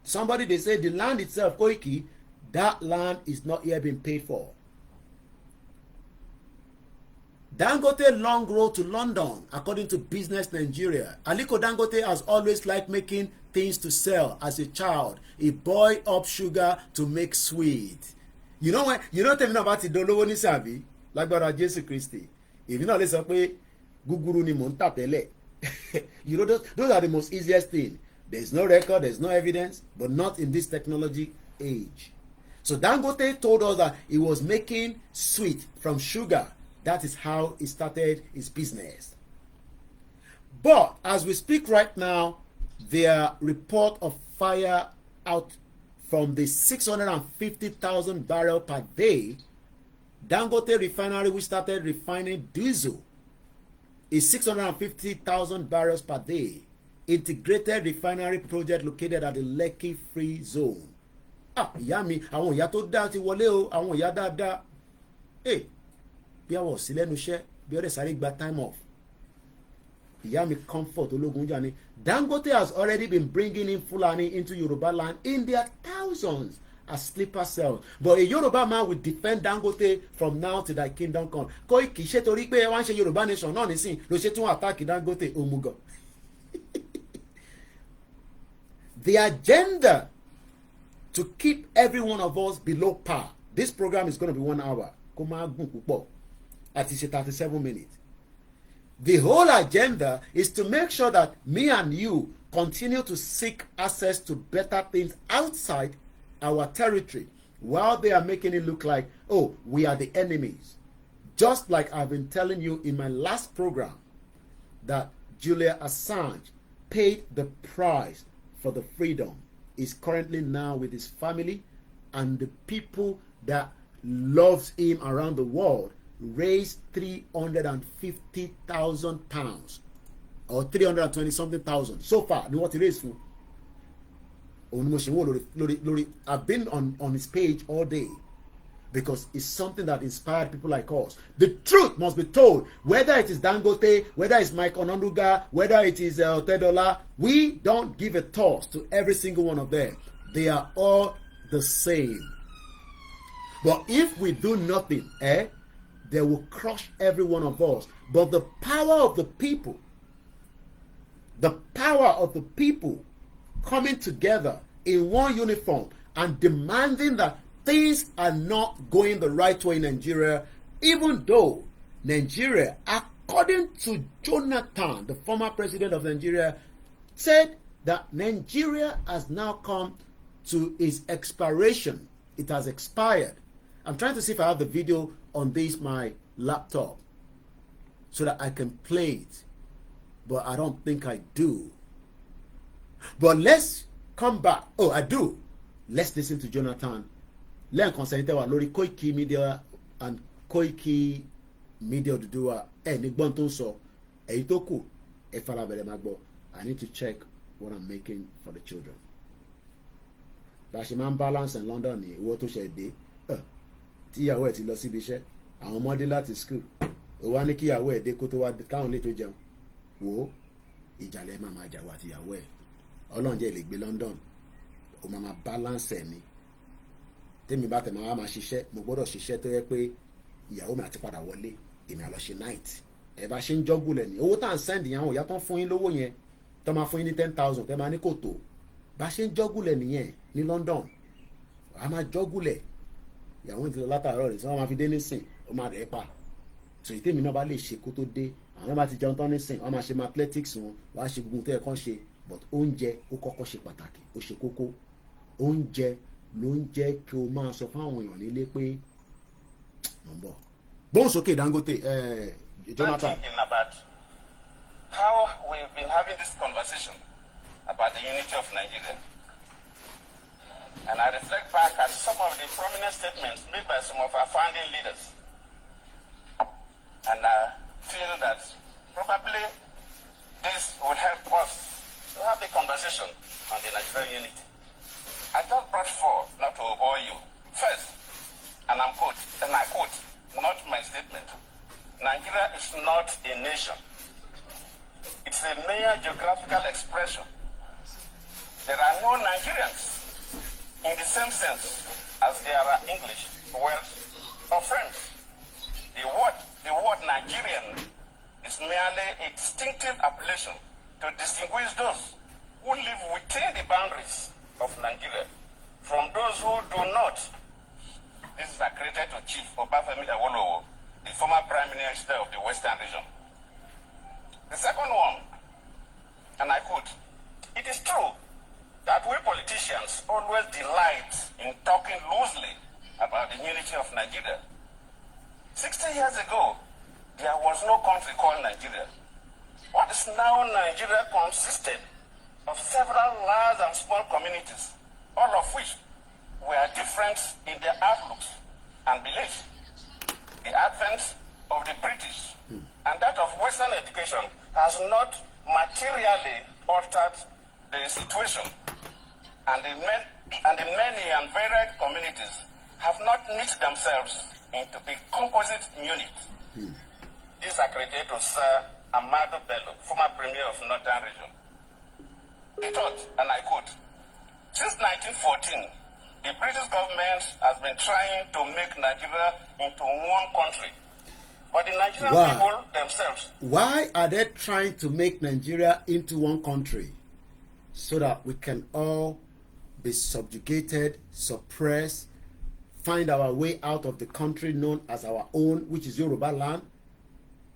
Somebody, they say the land itself, Koiki, that land is not yet being paid for. Dangote long road to London, according to Business Nigeria. Aliko Dangote has always liked making things to sell as a child. He boiled up sugar to make sweet. You know when you don't tell me about it, don't know what sabi like about Jesus Christ. If you know let's say guguru ni mo nta tele. You know those are the most easiest thing. There's no record, there's no evidence, but not in this technology age. So Dangote told us that he was making sweet from sugar. That is how he started his business. But as we speak right now, their report of fire out from the 650,000 barrel per day, Dangote refinery, which started refining diesel, is 650,000 barrels per day. Integrated refinery project located at the Lekki Free Zone. Ìyá mi, àwọn ìyá tó dá ti wọlé o, àwọn ìyá dáadáa. Bí àwọn sí lẹ́nu iṣẹ́, bí ọ̀rẹ́ sáré gba time off. Ìyá mi comfort ológun jà ni. Dangote has already been bringing in Fulani into Yoruba land in their thousands as sleeper cells. But a Yoruba man will defend Dangote from now till thy kingdom come. Koiki ṣe torí pé wọ́n ṣe Yoruba nation náà nísìn ló ṣe tún attack Dangote òmùgọ̀. the agenda to keep every one of us below par. This program is going to be 1 hour. At 37 minutes. The whole agenda is to make sure that me and you continue to seek access to better things outside our territory, while they are making it look like, oh, we are the enemies. Just like I've been telling you in my last program, that Julian Assange paid the price for the freedom. Is currently now with his family, and the people that loves him around the world raised £350,000 or 320 something thousand so far. Ni what it is for. I've been on his page all day because it's something that inspired people like us. The truth must be told, whether it is Dangote, whether it's Mike Ononduga, whether it is Tedola. We don't give a toss to every single one of them. They are all the same. But if we do nothing, they will crush every one of us. But the power of the people coming together in one uniform and demanding that things are not going the right way in Nigeria, even though Nigeria, according to Jonathan, the former president of Nigeria, said that Nigeria has now come to its expiration. It has expired. I'm trying to see if I have the video on this my laptop so that I can play it, but I don't think I do. But let's come back. Oh, I do. Let's listen to Jonathan. Learn consented wa lórí Koikimedia and Koikimedia Oduduwa. Ní gbọ́n tó ń sọ èyí tó kù ẹ farabalẹ̀ máa gbọ́. I need to check what I'm making for the children. Bá ṣe máa ń balance in London ní owó tó ṣe dé. Tí ìyàwó ẹ̀ ti lọ síbi iṣẹ́, àwọn ọmọdé láti school. Ó wá ní kí ìyàwó ẹ̀ dé kó tó wá káwọn lè tó jẹun. Wò ó, ìjàlẹ̀ máa jà wá àti ìyàwó ẹ̀. Ọlọ́run jẹ́ lè gbé London. Ó máa balance ẹ̀ ni. Tèmi bá tẹ̀ máa ṣiṣẹ́, mo gbọ́dọ̀ ṣiṣẹ́ tó yẹ pé ìyàwó mi àti padà wọlé, èmi á lọ ṣe night. Ẹ bá ṣe ń jọ́gùlẹ̀ ni. Owó tá à ń send yẹn àwọn ìyá tó ń fún yín lówó yẹn, tó máa fún yín ní 10,000, tẹ́ máa ní kò tó. Bá ṣe ń jọ́gùlẹ̀ nìyẹn ní London. A máa jọ́gùlẹ̀. Ìyàwó ti lọ látàárọ̀ rẹ̀ tí wọ́n máa fi dé nísìn, ó máa rẹ̀ pa. So ìtèmi náà bá lè ṣe kó tó dé. Àwọn bá ti jẹun tán nísìn, wọ́n máa ṣe athletics wọn, wọ́n á ṣe gbogbo tó yẹ kán ṣe. But oúnjẹ ó kọ́kọ́ ṣe pàtàkì, ó ṣe kókó. Oúnjẹ ló ń jẹ́ kí o máa sọ fáwọn èèyàn nílé pé mo ń bọ̀. Gbóhùn sókè Dangote, Jonathan. About how we've been having this conversation about the unity of Nigeria. And I reflect back at some of the prominent statements made by some of our founding leaders. And I feel that probably this would help us to have a conversation on the Nigerian unity. I just brought four, not to bore you. First, and I quote, not my statement, Nigeria is not a nation. It's a mere geographical expression. There are no Nigerians in the same sense as there are English, Welsh, or French. The word Nigerian is merely a distinctive appellation to distinguish those who live within the boundaries of Nigeria from those who do not. This is accredited to Chief Obafemi Awolowo, the former Prime Minister of the Western region. The second one, and I quote, it is true that we politicians always delight in talking loosely about the unity of Nigeria. 60 years ago, there was no country called Nigeria. What is now Nigeria consisted of several large and small communities, all of which were different in their outlooks and beliefs. The advent of the British and that of Western education has not materially altered the situation, and the many and varied communities have not knit themselves into big composite units. This is accredited to Sir Amado Bello, former Premier of Northern Region. He thought, and I quote, since 1914, the British government has been trying to make Nigeria into one country. But the Nigerian people themselves. Why are they trying to make Nigeria into one country? so that we can all be subjugated, suppressed, find our way out of the country known as our own, which is Yoruba land.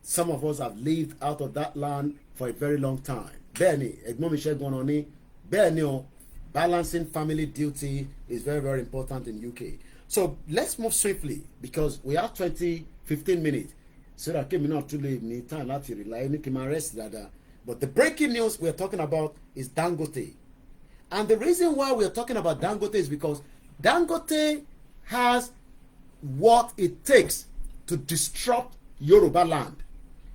Some of us have lived out of that land for a very long time. Bẹ́ẹ̀ni, ẹ̀gbọ́n mi Ṣẹ́gun Ọ̀nàní, bẹ́ẹ̀ni o, balancing family duty is very, very important in UK. So let's move swiftly because we have 15 minutes. So that came not too late, need time to rely on rest that. But the breaking news we're talking about is Dangote. And the reason why we're talking about Dangote is because Dangote has what it takes to disrupt Yoruba land.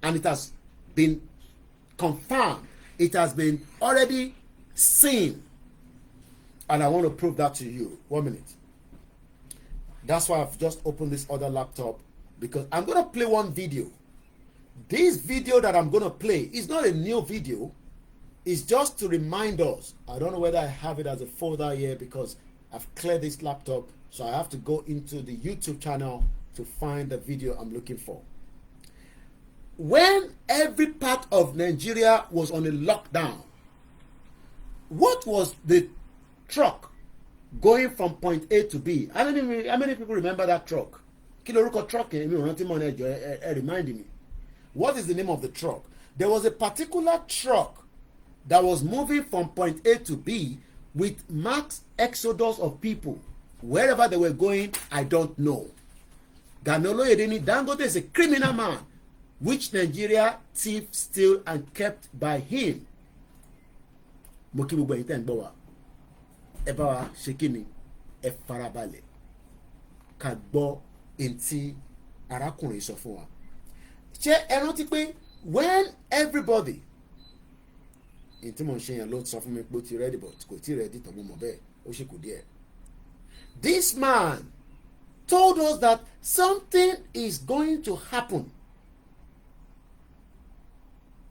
And it has been confirmed. It has been already seen. And I want to prove that to you. 1 minute. That's why I've just opened this other laptop, because I'm going to play one video. This video that I'm going to play is not a new video. It's just to remind us. I don't know whether I have it as a folder here because I've cleared this laptop. So I have to go into the YouTube channel to find the video I'm looking for. When every part of Nigeria was on a lockdown, what was the truck going from point A to B? How many people remember that truck? Kí lorúkọ truck yẹn? Remind me. What is the name of the truck? There was a particular truck that was moving from point A to B with mass exodus of people. Wherever they were going, I don't know. Dangote is a criminal man, which Nigeria thief, steal, and kept by him. Mokibu Bwenten Bowa. Ebawa Shekini. Efarabale. Kagbo inti arakunrin sọ fún wa. Ṣé ẹ rántí pé when everybody inti mo ṣe yan ló sọ fún mi pé ó ti ready but kò ti ready tó mo mọ̀ bẹ́ẹ̀ ó ṣe kù díẹ̀. This man told us that something is going to happen.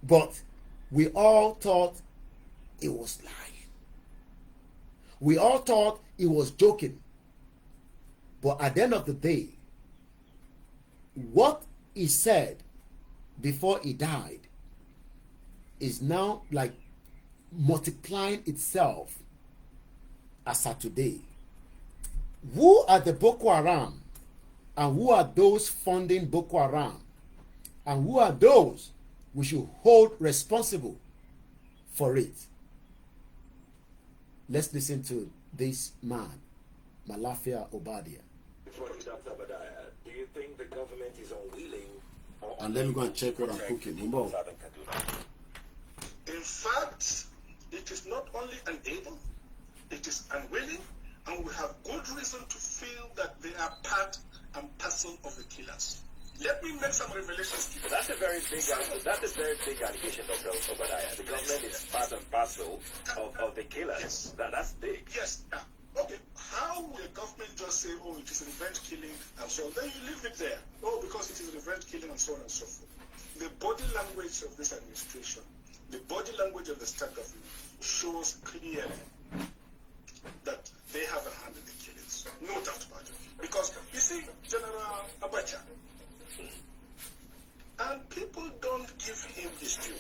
But we all thought he was lying. We all thought he was joking. But at the end of the day, what he said before he died is now like multiplying itself as of today. Who are the Boko Haram? And who are those funding Boko Haram? And who are those we should hold responsible for it? Let's listen to this man, Malafia Obadia. Do you think the government is unwilling? And let me go and check what I'm cooking. In fact, it is not only unable, it is unwilling, and we have good reason to feel that they are part and parcel of the killers. Let me make some revelations to you. That's a very big allegation, Dr. Obadiah. The government is part and parcel of the killers. Yes. That's big. Yes. Okay. How will the government just say, oh, it is revenge killing and so on? Then you leave it there. Oh, because it is revenge killing and so on and so forth. The body language of this administration, the body language of the state government shows clearly that they have a hand in the killings. No doubt about it. Because, you see, General Abacha, and people don't give him his due.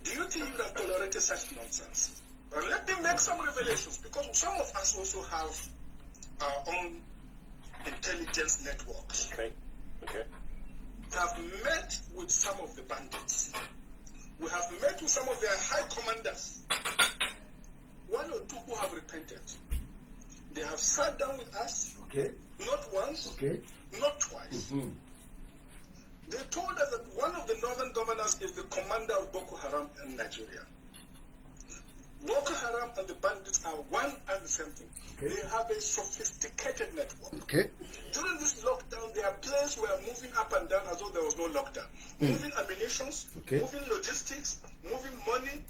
Do you think you have tolerated such nonsense? Well, let me make some revelations, because some of us also have our own intelligence networks. Okay. We have met with some of the bandits. We have met with some of their high commanders. One or two who have repented. They have sat down with us. Okay. Not once. Okay. Not twice. Mm-hmm. They told us that one of the northern governors is the commander of Boko Haram in Nigeria. Boko Haram and the bandits are one and the same thing. Okay. They have a sophisticated network. Okay. During this lockdown, their planes were moving up and down as though there was no lockdown. Moving ammunitions, moving logistics, moving money,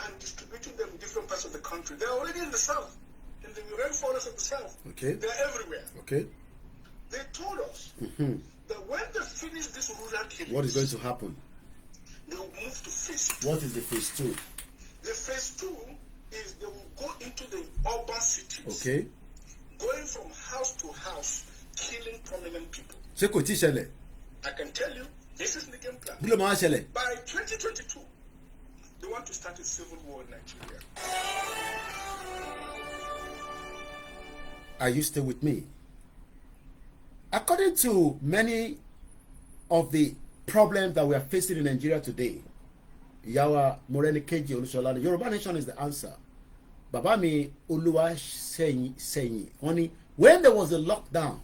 and distributing them in different parts of the country. They're already in the south, in the rainforest of the south. Okay. They're everywhere. Okay. They told us that when they finish this rural killing, what is going to happen? They will move to phase 2. What is the phase 2? The phase 2 is they will go into the urban cities. Okay. Going from house to house, killing prominent people. Ṣé kò tí ṣẹlẹ̀? I can tell you, this is the game plan. Bí ló máa ṣẹlẹ̀? By 2022, They want to start a civil war in Nigeria. Are you still with me? According to many of the problems that we are facing in Nigeria today, Yawa Morenikeji Olusola, the Yoruba nation is the answer. Babami Oluwa Senyi, honey, when there was a lockdown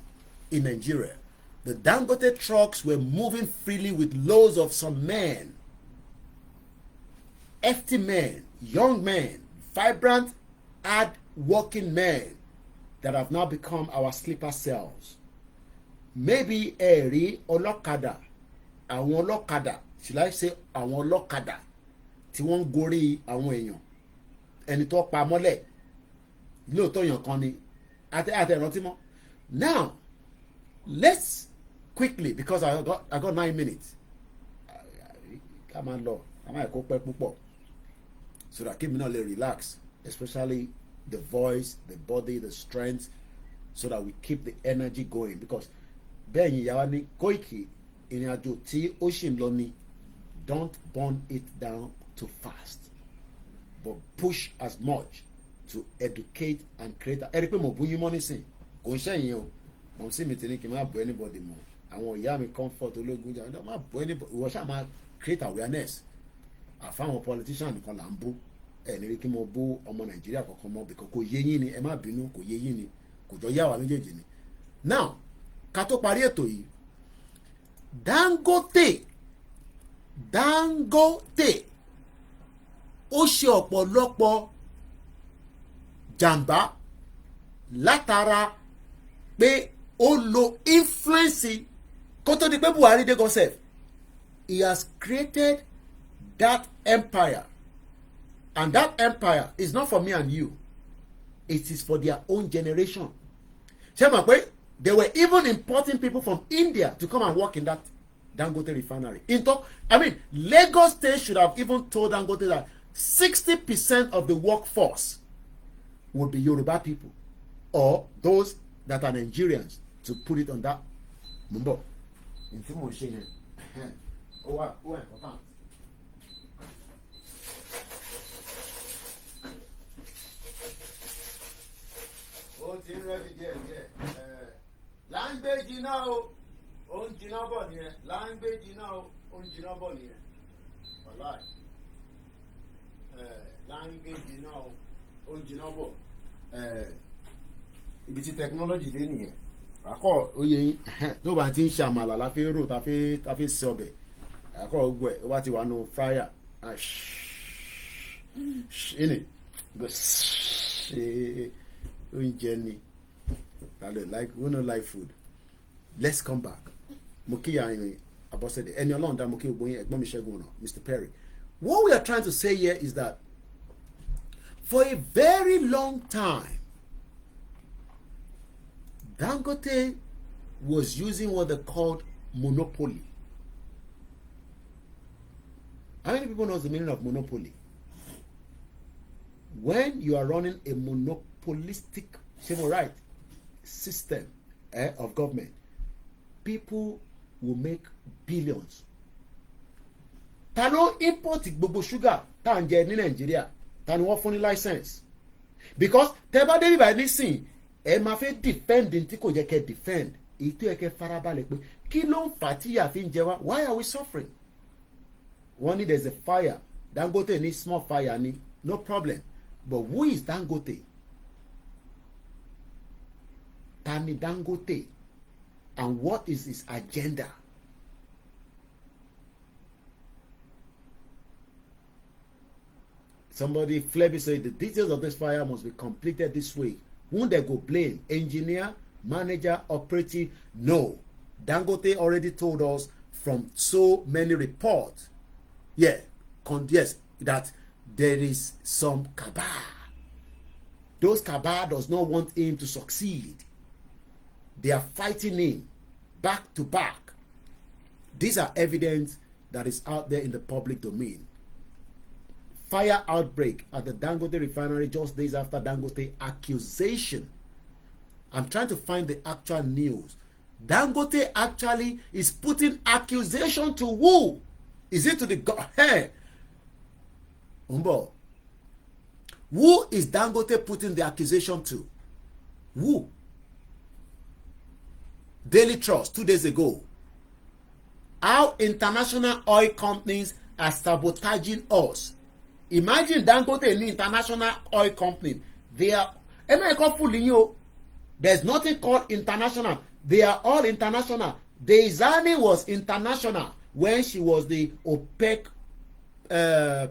in Nigeria, the Dangote trucks were moving freely with loads of some men, hefty men, young men, vibrant, hard-working men that have now become our sleeper cells. Maybe Eri Olokada, àwọn ọlọ́kadà, should I say àwọn ọlọ́kadà tí wọ́n ń gorí àwọn èèyàn, ẹni tó pa mọ́lẹ̀, lóòótọ́ èèyàn kan ni, àtẹ̀rántí mọ́. Now, let's quickly, because I got 9 minutes. Come on, Lord. I might go pẹ́ púpọ̀, so that keep me not relax, especially the voice, the body, the strength, so that we keep the energy going. Because bẹ́ẹ̀ni ìyàwó ni Koiki ìrìn àjò tí ó ṣì ń lọ ni, don't burn it down too fast, but push as much to educate and create. Ẹ rí pé mo bú yín mọ́ nísìn, kò ń ṣẹ̀yìn o, mo sì mi ti ní kí n má bú anybody mọ́. Àwọn ìyá mi comfort ológun jà, má bú anybody, ìwọ ṣáà máa create awareness. Àfáwọn politician nìkan là ń bú, ẹ ní rí kí mo bú ọmọ Nàìjíríà kankan mọ́, because kò yé yín ni, ẹ má bínú, kò yé yín ni, kò jọ yá wa méjèèjì ni. Now, ká tó parí ètò yìí, Dangote ó ṣe ọ̀pọ̀lọpọ̀ jàǹbá látara pé ó lo influence kó tó di pé Buhari dé gọ́sẹ̀. He has created that empire, and that empire is not for me and you, it is for their own generation. Ṣé mọ̀ pé they were even importing people from India to come and work in that Dangote refinery. I mean, Lagos State should have even told Dangote that 60% of the workforce would be Yoruba people, or those that are Nigerians, to put it on that. Mumbo. Language now, on Jinabo here. Language now, on Jinabo here. Alright. Language now, on Jinabo. Ibi tí technology dé nìyẹn. Àkọ́ oyè yín tó bá ti ń ṣàmàlà la fi rò ta fi ṣe ọbẹ̀. Àkọ́ ogbó ẹ̀ ó bá ti wà nù fire. Ini go oúnjẹ ni. We don't like food. Let's come back. Mokiya Abosede. Eni Ọlọ́run dá Mokiya Ogboyin Ẹ̀gbọ́n mi Ṣẹ́gun Ọ̀nà, Mr. Perry. What we are trying to say here is that for a very long time, Dangote was using what they called monopoly. How many people know the meaning of monopoly? When you are running a monopolistic, system of government, people will make billions. Ta ló import gbogbo sugar tá ń jẹ ní Nàìjíríà? Ta ni wọ́n fún ní license? Because tẹ́ bá dé bíbá nísìn, ẹ máa fẹ́ defend tí kò jẹ́ kẹ́ defend. Èyí tó yẹ kẹ́ farabalẹ̀ pé kí ló ń fà tí ìyà fi ń jẹ wá? Why are we suffering? One need there's a fire. Dangote ní small fire ni, no problem. But who is Dangote? Tani Dangote, and what is his agenda? Somebody Flebby said the details of this fire must be completed this week. Won't they go blame? Engineer, manager, operative? No. Dangote already told us from so many reports. Yes, that there is some cabal. Those cabal does not want him to succeed. They are fighting him back to back. These are evidence that is out there in the public domain. Fire outbreak at the Dangote refinery just days after Dangote accusation. I'm trying to find the actual news. Dangote actually is putting accusation to who? Is it to the hey? Umbo. Who is Dangote putting the accusation to? Who? Daily Trust 2 days ago. How international oil companies are sabotaging us. Imagine Dangote in international oil company. They are there's nothing called international. They are all international. Deizani was international when she was the OPEC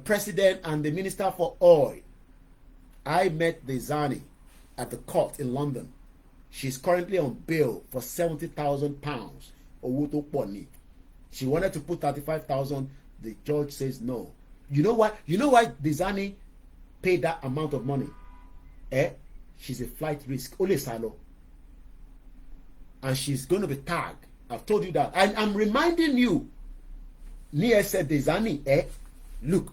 president and the minister for oil. I met Deizani at the court in London. She's currently on bail for £70,000. She wanted to put 35,000. The judge says no. You know why? You know why Deizani paid that amount of money? She's a flight risk. Ole Salo. And she's going to be tagged. I've told you that. And I'm reminding you. Ni ese Deizani. Look.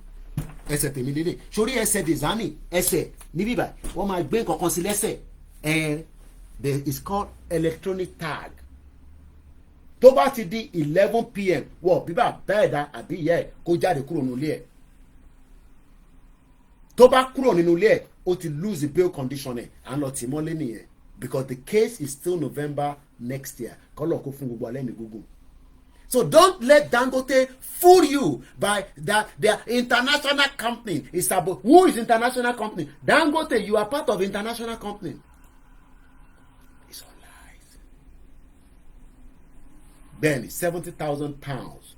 Ese temidede. Shori ese Deizani. Ese. Ni biba. What my brain can consider ese. It's called electronic tag. Tó bá ti di 11 p.m. wọ bíbá bẹ́ẹ̀dá àbí ìyá ẹ̀ kó jáde kúrò nínú ilé ẹ̀. Tó bá kúrò nínú ilé ẹ̀ ó ti lose the bail condition ẹ̀ à ń lọ tì mọ́lé nìyẹn because the case is still November next year. Kọ́lọ̀ kó fún gbogbo alẹ́ ní Google. So don't let Dangote fool you by that their international company is about. Who is international company? Dangote, you are part of international company. It's all lies. Then £70,000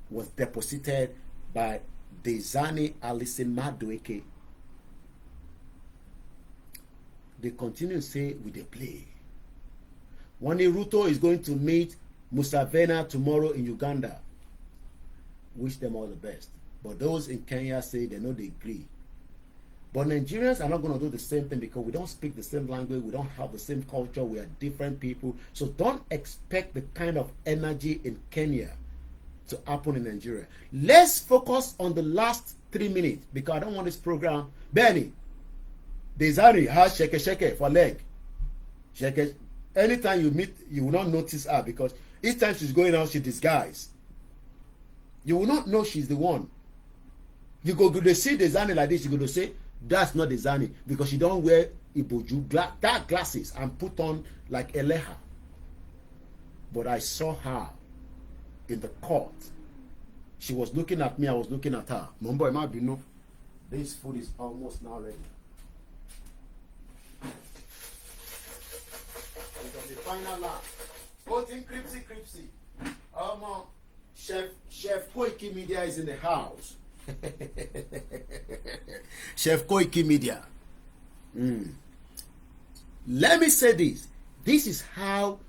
was deposited by Deizani Alison Madueke. They continue to say with the play. Wani Ruto is going to meet Museveni tomorrow in Uganda. Wish them all the best. But those in Kenya say they know they agree. But Nigerians are not going to do the same thing because we don't speak the same language, we don't have the same culture, we are different people. So don't expect the kind of energy in Kenya to happen in Nigeria. Let's focus on the last 3 minutes because I don't want this program. Benny, Deizani has sheke for leg. Sheke. Anytime you meet, you will not notice her because each time she's going out, she disguised. You will not know she's the one. You go to see Deizani like this, you go to say, that's not Deizani because she don't wear iboju dark glasses and put on like Eleha. But I saw her in the court. She was looking at me, I was looking at her. Mumbo, it might be no. This food is almost now ready. Because the final lap. Voting cripsy. Chef Koikimedia is in the house. Chef Koikimedia. Let me say this. This is how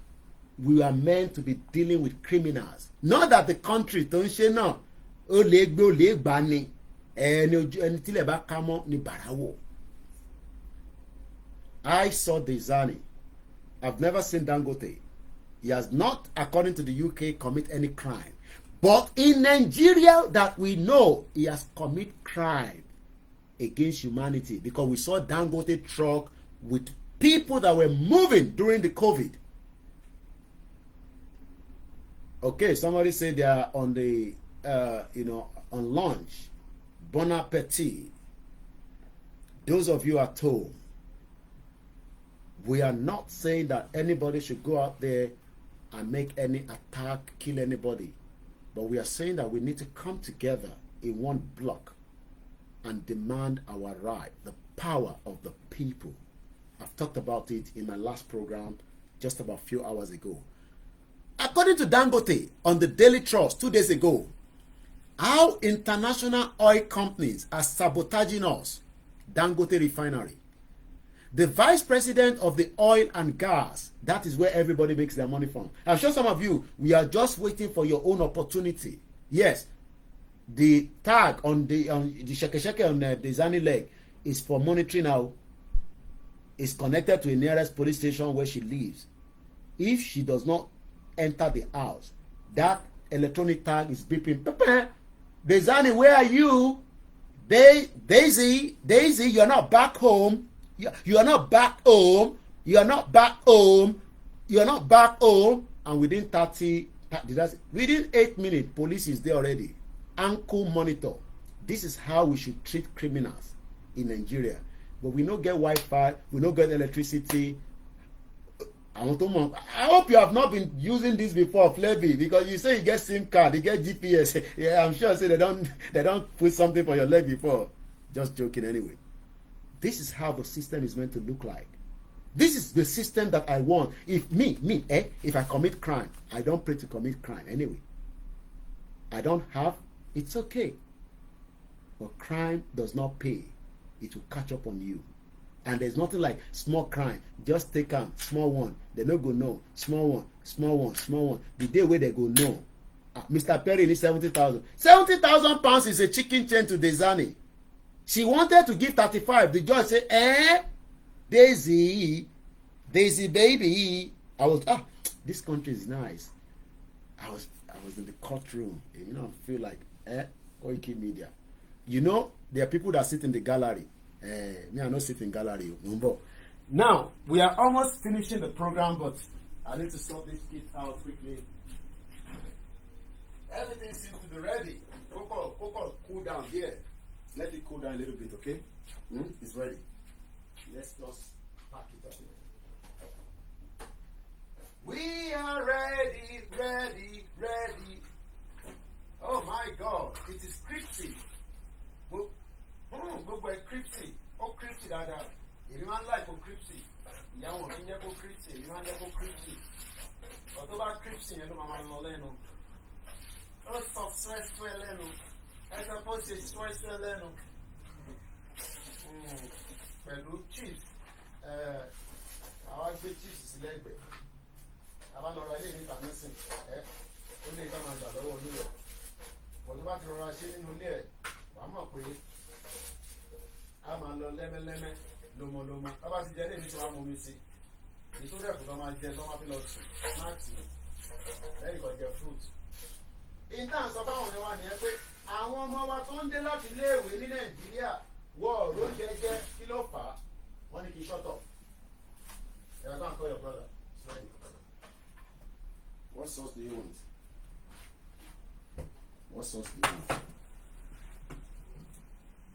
we are meant to be dealing with criminals. Not that the country don't say no. I saw Deizani. I've never seen Dangote. He has not, according to the UK, commit any crime. But in Nigeria that we know, he has committed crime against humanity because we saw Dangote truck with people that were moving during the COVID. Okay, somebody said they are on the, on lunch. Bon appetit. Those of you at home, we are not saying that anybody should go out there and make any attack, kill anybody. But we are saying that we need to come together in one block and demand our right, the power of the people. I've talked about it in my last program just about a few hours ago. According to Dangote on the Daily Trust 2 days ago, how international oil companies are sabotaging us, Dangote refinery. The vice president of the oil and gas, that is where everybody makes their money from. I'm sure some of you, we are just waiting for your own opportunity. Yes, the tag on the sheke on the Deizani leg is for monitoring now. It's connected to the nearest police station where she lives. If she does not enter the house, that electronic tag is beeping. Deizani, where are you? Daisy, you're not back home. You are not back home. You are not back home. You are not back home. And within 8 minutes, police is there already. Ankle monitor. This is how we should treat criminals in Nigeria. But we don't get Wi-Fi, we don't get electricity. I hope you have not been using this before, Flavy, because you say you get SIM card, you get GPS. Yeah, I'm sure say they don't put something for your leg before. Just joking anyway. This is how the system is meant to look like. This is the system that I want. If if I commit crime, I don't pray to commit crime anyway. I don't have, it's okay. But crime does not pay. It will catch up on you. And there's nothing like small crime. Just take them, small one. They no go no. Small one, small one, small one. The day where they go no. Mr. Perry needs 70,000. 70,000 pounds is a chicken chain to Desani. She wanted to give 35. The judge said, Daisy baby. I was, this country is nice. I was in the courtroom. You know, I feel like, Koikimedia. You know, there are people that sit in the gallery. Me, I don't sit in gallery. Now, we are almost finishing the program, but I need to sort this kit out quickly. Everything seems to be ready. Cool down here. Let it cool down a little bit, okay? It's ready. Let's just pack it up. We are ready. Oh my God, it is cryptic. Gbogbo ẹ cryptic, ó cryptic dáadáa. Èmi máa ń like ó cryptic. Ìyá wọn kì í jẹ́ kó cryptic, èmi máa ń jẹ́ kó cryptic. Ọ̀tọ́ bá cryptic yẹn ló máa lọ lẹ́nu. Ó sọ sẹ́sẹ́ lẹ́nu. Ẹ̀ka bó ṣe sẹ́sẹ́ lẹ́nu. Pẹ̀lú chips, àwa gbé chips sílẹ̀ ẹgbẹ̀. Àwa lọ ra ilé níta nísìn. Ó lè ká máa gbà lọ́wọ́ olúyọ̀. Bọ̀dọ̀ bá ti rọra ṣe nínú ilé ẹ̀, wàá mọ̀ pé a máa lọ lẹ́mẹ́lẹ́mẹ́ lómọlómọ. Bàbá ti jẹ́ lébi tí wọ́n á mú mi sí. Nítorí ẹ̀kọ́ tó máa jẹ tó máa fi lọ sùn. Máàkì lẹ́yìn kan jẹ fruit. Ìtàn sọ báwọn ni wà nìyẹn pé àwọn ọmọ wa tó ń dé láti iléèwé ní Nàìjíríà wọ ọ̀rọ̀ jẹjẹ kí ló fà á? Wọ́n ní kí n ṣọ́tọ̀. Ẹ̀rọ kan call your brother. What sauce do you want? What sauce do you want?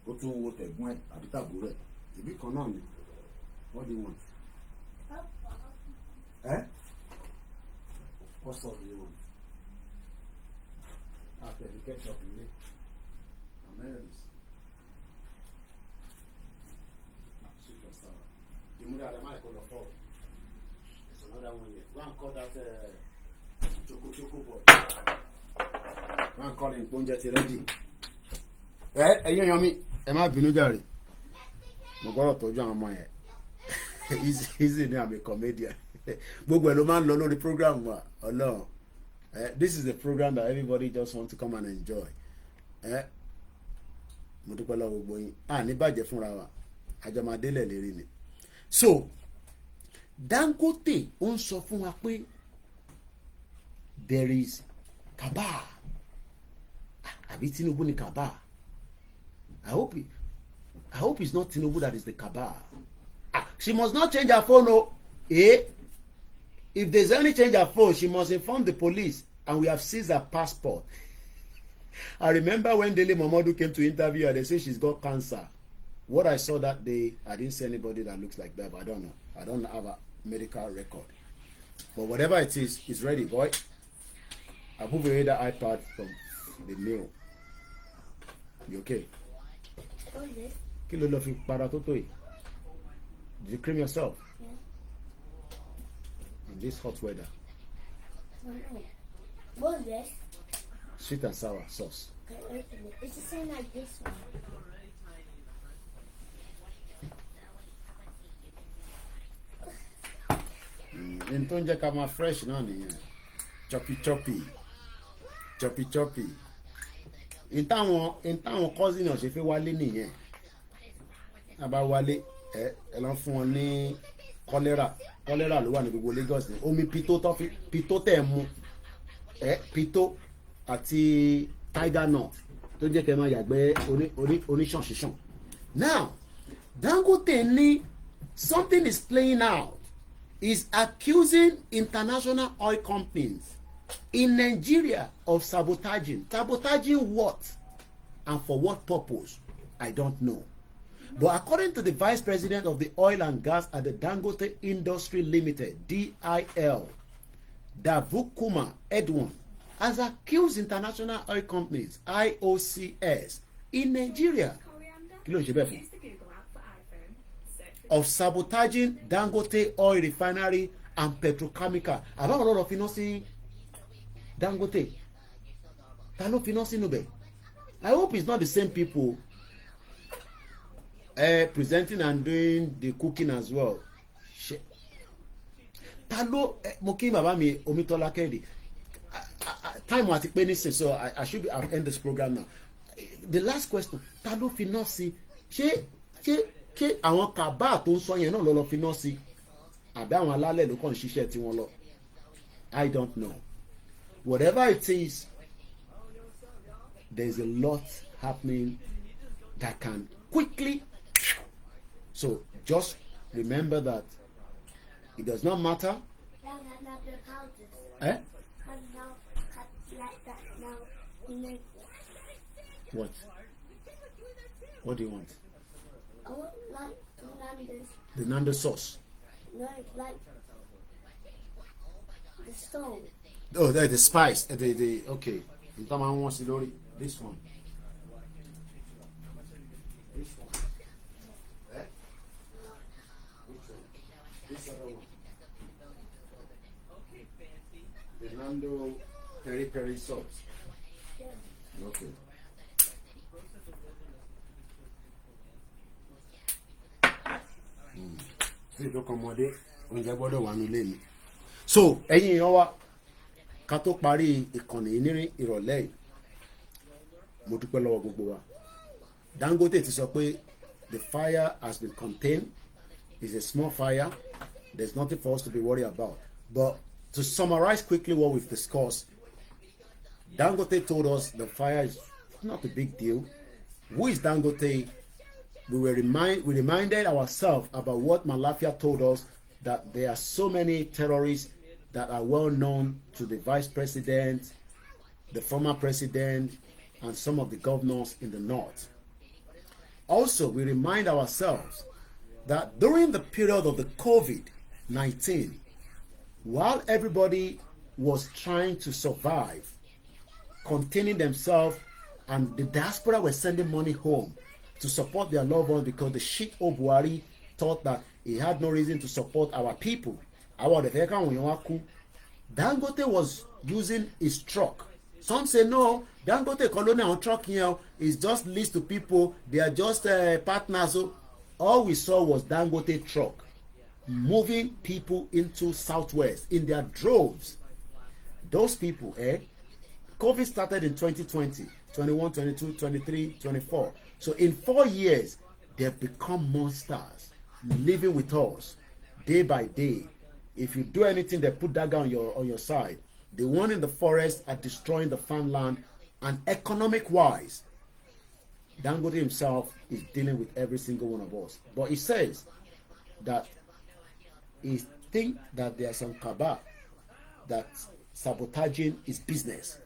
Ó tún wo tẹ̀gbọ́n ẹ̀ àbí tàbúrò ẹ̀. Ìbí kan náà ni. What do you want? What sauce do you want? After the ketchup in it. Mayonnaise. Sweet and sour. You move that, I might call the four. There's another one here. Go and call that choco boy. Go and call him Ponjeti ready. Ẹ̀yin yan mi, ẹ má bínú jàre. Mo gbọ́dọ̀ tọ́jú àwọn ọmọ yẹn. Easy ni I'm a comedian. Gbogbo ẹ̀ ló máa ń lọ lórí program wa. Ọlọ́run. This is a program that everybody just wants to come and enjoy. Mo dúpẹ́ lọ́wọ́ gbogbo yín. Ní bàjẹ́ fúnra wa. Àjọmọdélẹ̀ lérí ni. So, Dangote ó ń sọ fún wa pé there is cabal. Àbí Tinubu ni cabal. I hope it's not Tinubu that is the cabal. She must not change her phone, oh. If there's any change her phone, she must inform the police, and we have seized her passport. I remember when Dele Momodu came to interview her, they say she's got cancer. What I saw that day, I didn't see anybody that looks like that, but I don't know. I don't have a medical record. But whatever it is, it's ready, boy. I move away the iPad from the mail. You okay? What is it? Kilo lo fi para tó tó yìí. Did you cream yourself? Yeah. In this hot weather. Oh, no. What is this? Sweet and sour sauce. Okay, open it. It's the same like this one. In tó ń jẹ́ ká máa fresh náà nìyẹn. Choppy. In táwọn cousin náà ṣe fẹ́ wálé nìyẹn. Àbá wálé ẹ lọ fún wọn ní cholera ló wà ní gbogbo Lagos ní omi pito tẹ̀ mu pito àti tiger nut tó jẹ́ kẹ́ máa yàgbẹ́ oníṣànṣìṣàn. Now Dangote ní something is playing out. Is accusing international oil companies in Nigeria of sabotaging. Sabotaging what? and for what purpose, I don't know. But according to the Vice President of the Oil and Gas at the Dangote Industry Limited, DIL, Davukuma Edwin, has accused international oil companies, IOCs, in Nigeria of sabotaging Dangote oil refinery and petrochemical. About a lot of financing Dangote. I hope it's not the same people presenting and doing the cooking as well. Moki baba mi Omitola Kedi. Time was it, so I should have end this program now. The last question, Talo Finansi, ṣé àwọn kàbá tó ń sọ yẹn náà lọ Finansi àbí àwọn alálẹ̀ ló kàn ń ṣiṣẹ́ tí wọ́n lọ. I don't know. Whatever it is, there's a lot happening that can quickly. So just remember that it does not matter. Eh? What? What do you want? I want like Nando's. The Nando sauce. No, like the stove. Oh, the spice. The okay. This one. This one. Eh? This other one. The Nando peri sauce. Okay. So ẹ̀yin èèyàn wa ká tó parí ìkànnì ní ìrọ̀lẹ́ yìí mo dúpẹ́ lọ́wọ́ gbogbo wa. Dangote ti sọ pé the fire has been contained. It's a small fire. There's nothing for us to be worried about. But to summarize quickly what we've discussed, Dangote told us the fire is not a big deal. Who is Dangote? We reminded ourselves about what Malafia told us, that there are so many terrorists that are well known to the vice president, the former president, and some of the governors in the north. Also, we remind ourselves that during the period of the COVID-19, while everybody was trying to survive, containing themselves, and the diaspora were sending money home to support their loved ones because the Sheikh Obuari thought that he had no reason to support our people. Dangote was using his truck. Some say no, Dangote colony on truck here is just leased to people. They are just partners. So all we saw was Dangote truck moving people into Southwest in their droves. Those people, COVID started in 2020, 21, 22, 23, 24. So in 4 years, they've become monsters, living with us day by day. If you do anything, they put that on your side. The one in the forest are destroying the farmland, and economic-wise, Dangote himself is dealing with every single one of us. But he says that he thinks that there are some cabal that sabotaging his business.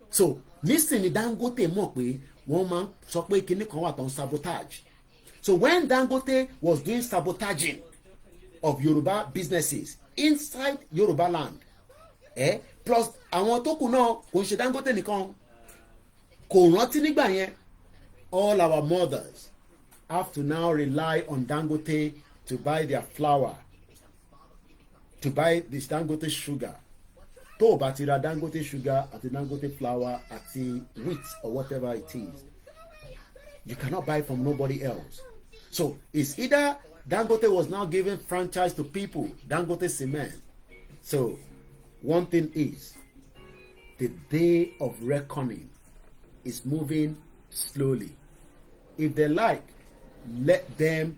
So nísìnyí Dangote mọ̀ pé wọ́n máa ń sọ pé kinní kan wà tó ń sabotage. So when Dangote was doing sabotaging of Yoruba businesses inside Yoruba land, plus àwọn tó kù náà kò ń ṣe Dangote nìkan, kò rántí nígbà yẹn, all our mothers have to now rely on Dangote to buy their flour, to buy this Dangote sugar. Tó o bá ti ra Dangote sugar àti Dangote flour àti wheat or whatever it is, you cannot buy from nobody else. So it's either Dangote was now giving franchise to people, Dangote cement. So one thing is, the day of reckoning is moving slowly. If they like, let them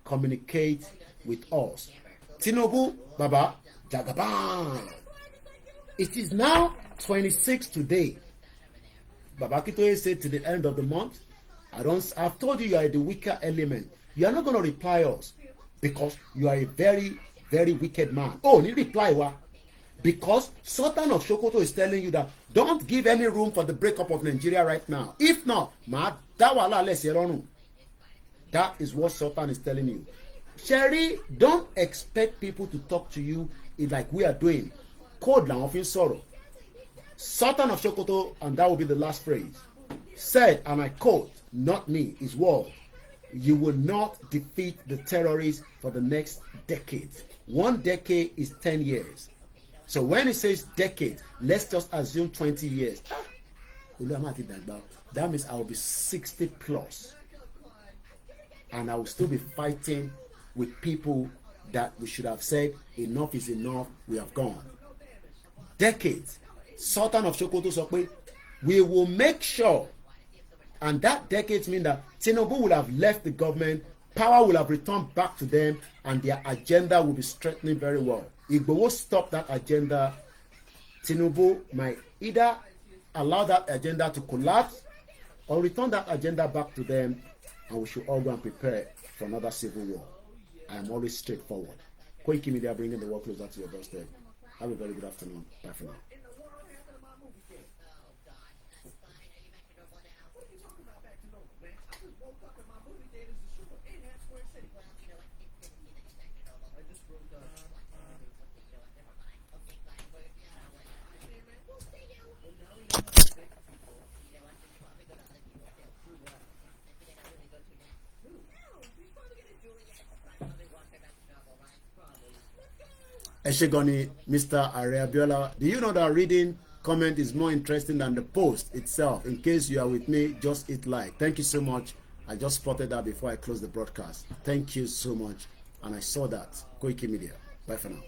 communicate with us. Tinubu, Baba, Jagaban. It is now 26 today. Baba Kitoye said to the end of the month, I've told you are the weaker element. You are not going to reply us because you are a very, very wicked man. Oh, ni reply wa. Because Sultan of Sokoto is telling you that don't give any room for the breakup of Nigeria right now. If not, that is what Sultan is telling you. Sherry, don't expect people to talk to you like we are doing. Code la ofin sorrow. Sultan of Sokoto, and that will be the last phrase, said, and I quote, not me, his word, you will not defeat the terrorists for the next decade. 1 decade is 10 years. So when it says decade, let's just assume 20 years. That means I will be 60 plus. And I will still be fighting with people that we should have said, enough is enough, we have gone. Decades. Sultan of Sokoto sọ, we will make sure, and that decades mean that Tinubu will have left the government, power will have returned back to them, and their agenda will be strengthening very well. Igboho stop that agenda. Tinubu might either allow that agenda to collapse or return that agenda back to them, and we should all go and prepare for another civil war. I am always straightforward. Koikimedia, bringing the world closer to your doorstep. Have a very good afternoon. Bye for now. Eshegoni, Mr. Areabiola, do you know that reading comment is more interesting than the post itself? In case you are with me, just hit like. Thank you so much. I just spotted that before I closed the broadcast. Thank you so much. And I saw that. Koikimedia. Bye for now.